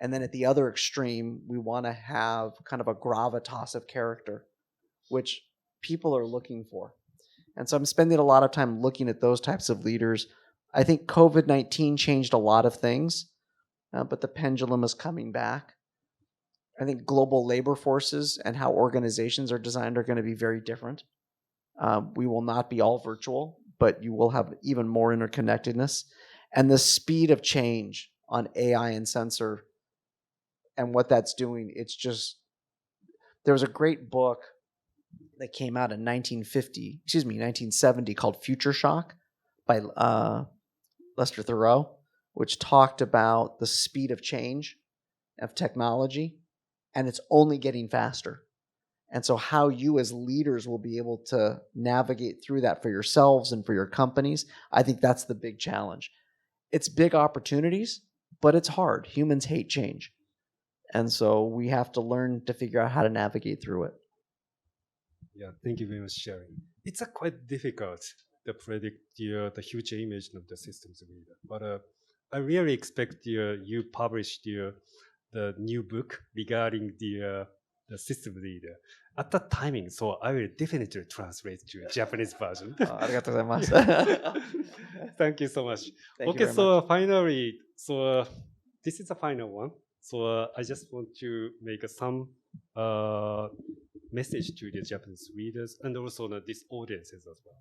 And then at the other extreme, we want to have kind of a gravitas of character, which people are looking for. And so I'm spending a lot of time looking at those types of leaders. I think COVID-19 changed a lot of things, but the pendulum is coming back. I think global labor forces and how organizations are designed are going to be very different. We will not be all virtual, but you will have even more interconnectedness. And the speed of change on AI and sensor and what that's doing, it's just, there was a great book that came out in 1970 called Future Shock by Lester Thoreau, which talked about the speed of change of technology, and it's only getting faster. And so how you as leaders will be able to navigate through that for yourselves and for your companies, I think that's the big challenge. It's big opportunities, but it's hard. Humans hate change. And so we have to learn to figure out how to navigate through it. Yeah, thank you very much, sharing. It's quite difficult to predict the future image of the systems leader. But I really expect you publish the new book regarding the system leader at that timing. So I will definitely translate to a Japanese version. ありがとうございます。Thank you so much. Thank you Okay, very so much. finally, this is the final one. So I just want to make some message to the Japanese readers and also these audiences as well.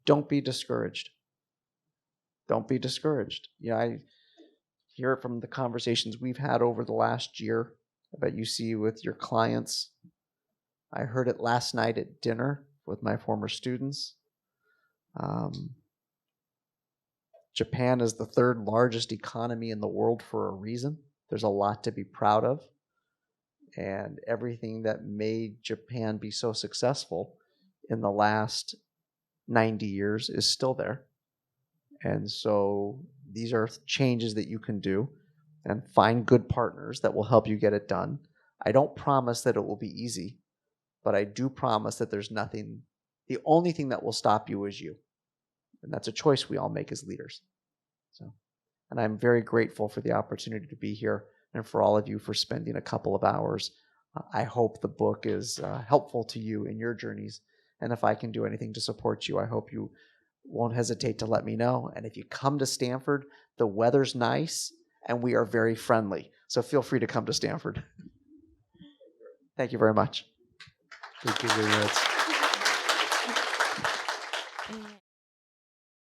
Don't be discouraged. Don't be discouraged. I hear it from the conversations we've had over the last year. I bet you see with your clients. I heard it last night at dinner with my former students. Japan is the third largest economy in the world for a reason. There's a lot to be proud of. And everything that made Japan be so successful in the last 90 years is still there. And so these are changes that you can do and find good partners that will help you get it done. I don't promise that it will be easy, but I do promise that there's nothing, the only thing that will stop you is you. And that's a choice we all make as leaders. So And I'm very grateful for the opportunity to be here and for all of you for spending a couple of hours. I hope the book is helpful to you in your journeys. And if I can do anything to support you, I hope you won't hesitate to let me know. And if you come to Stanford, the weather's nice and we are very friendly. So feel free to come to Stanford. Thank you very much. Thank you very much.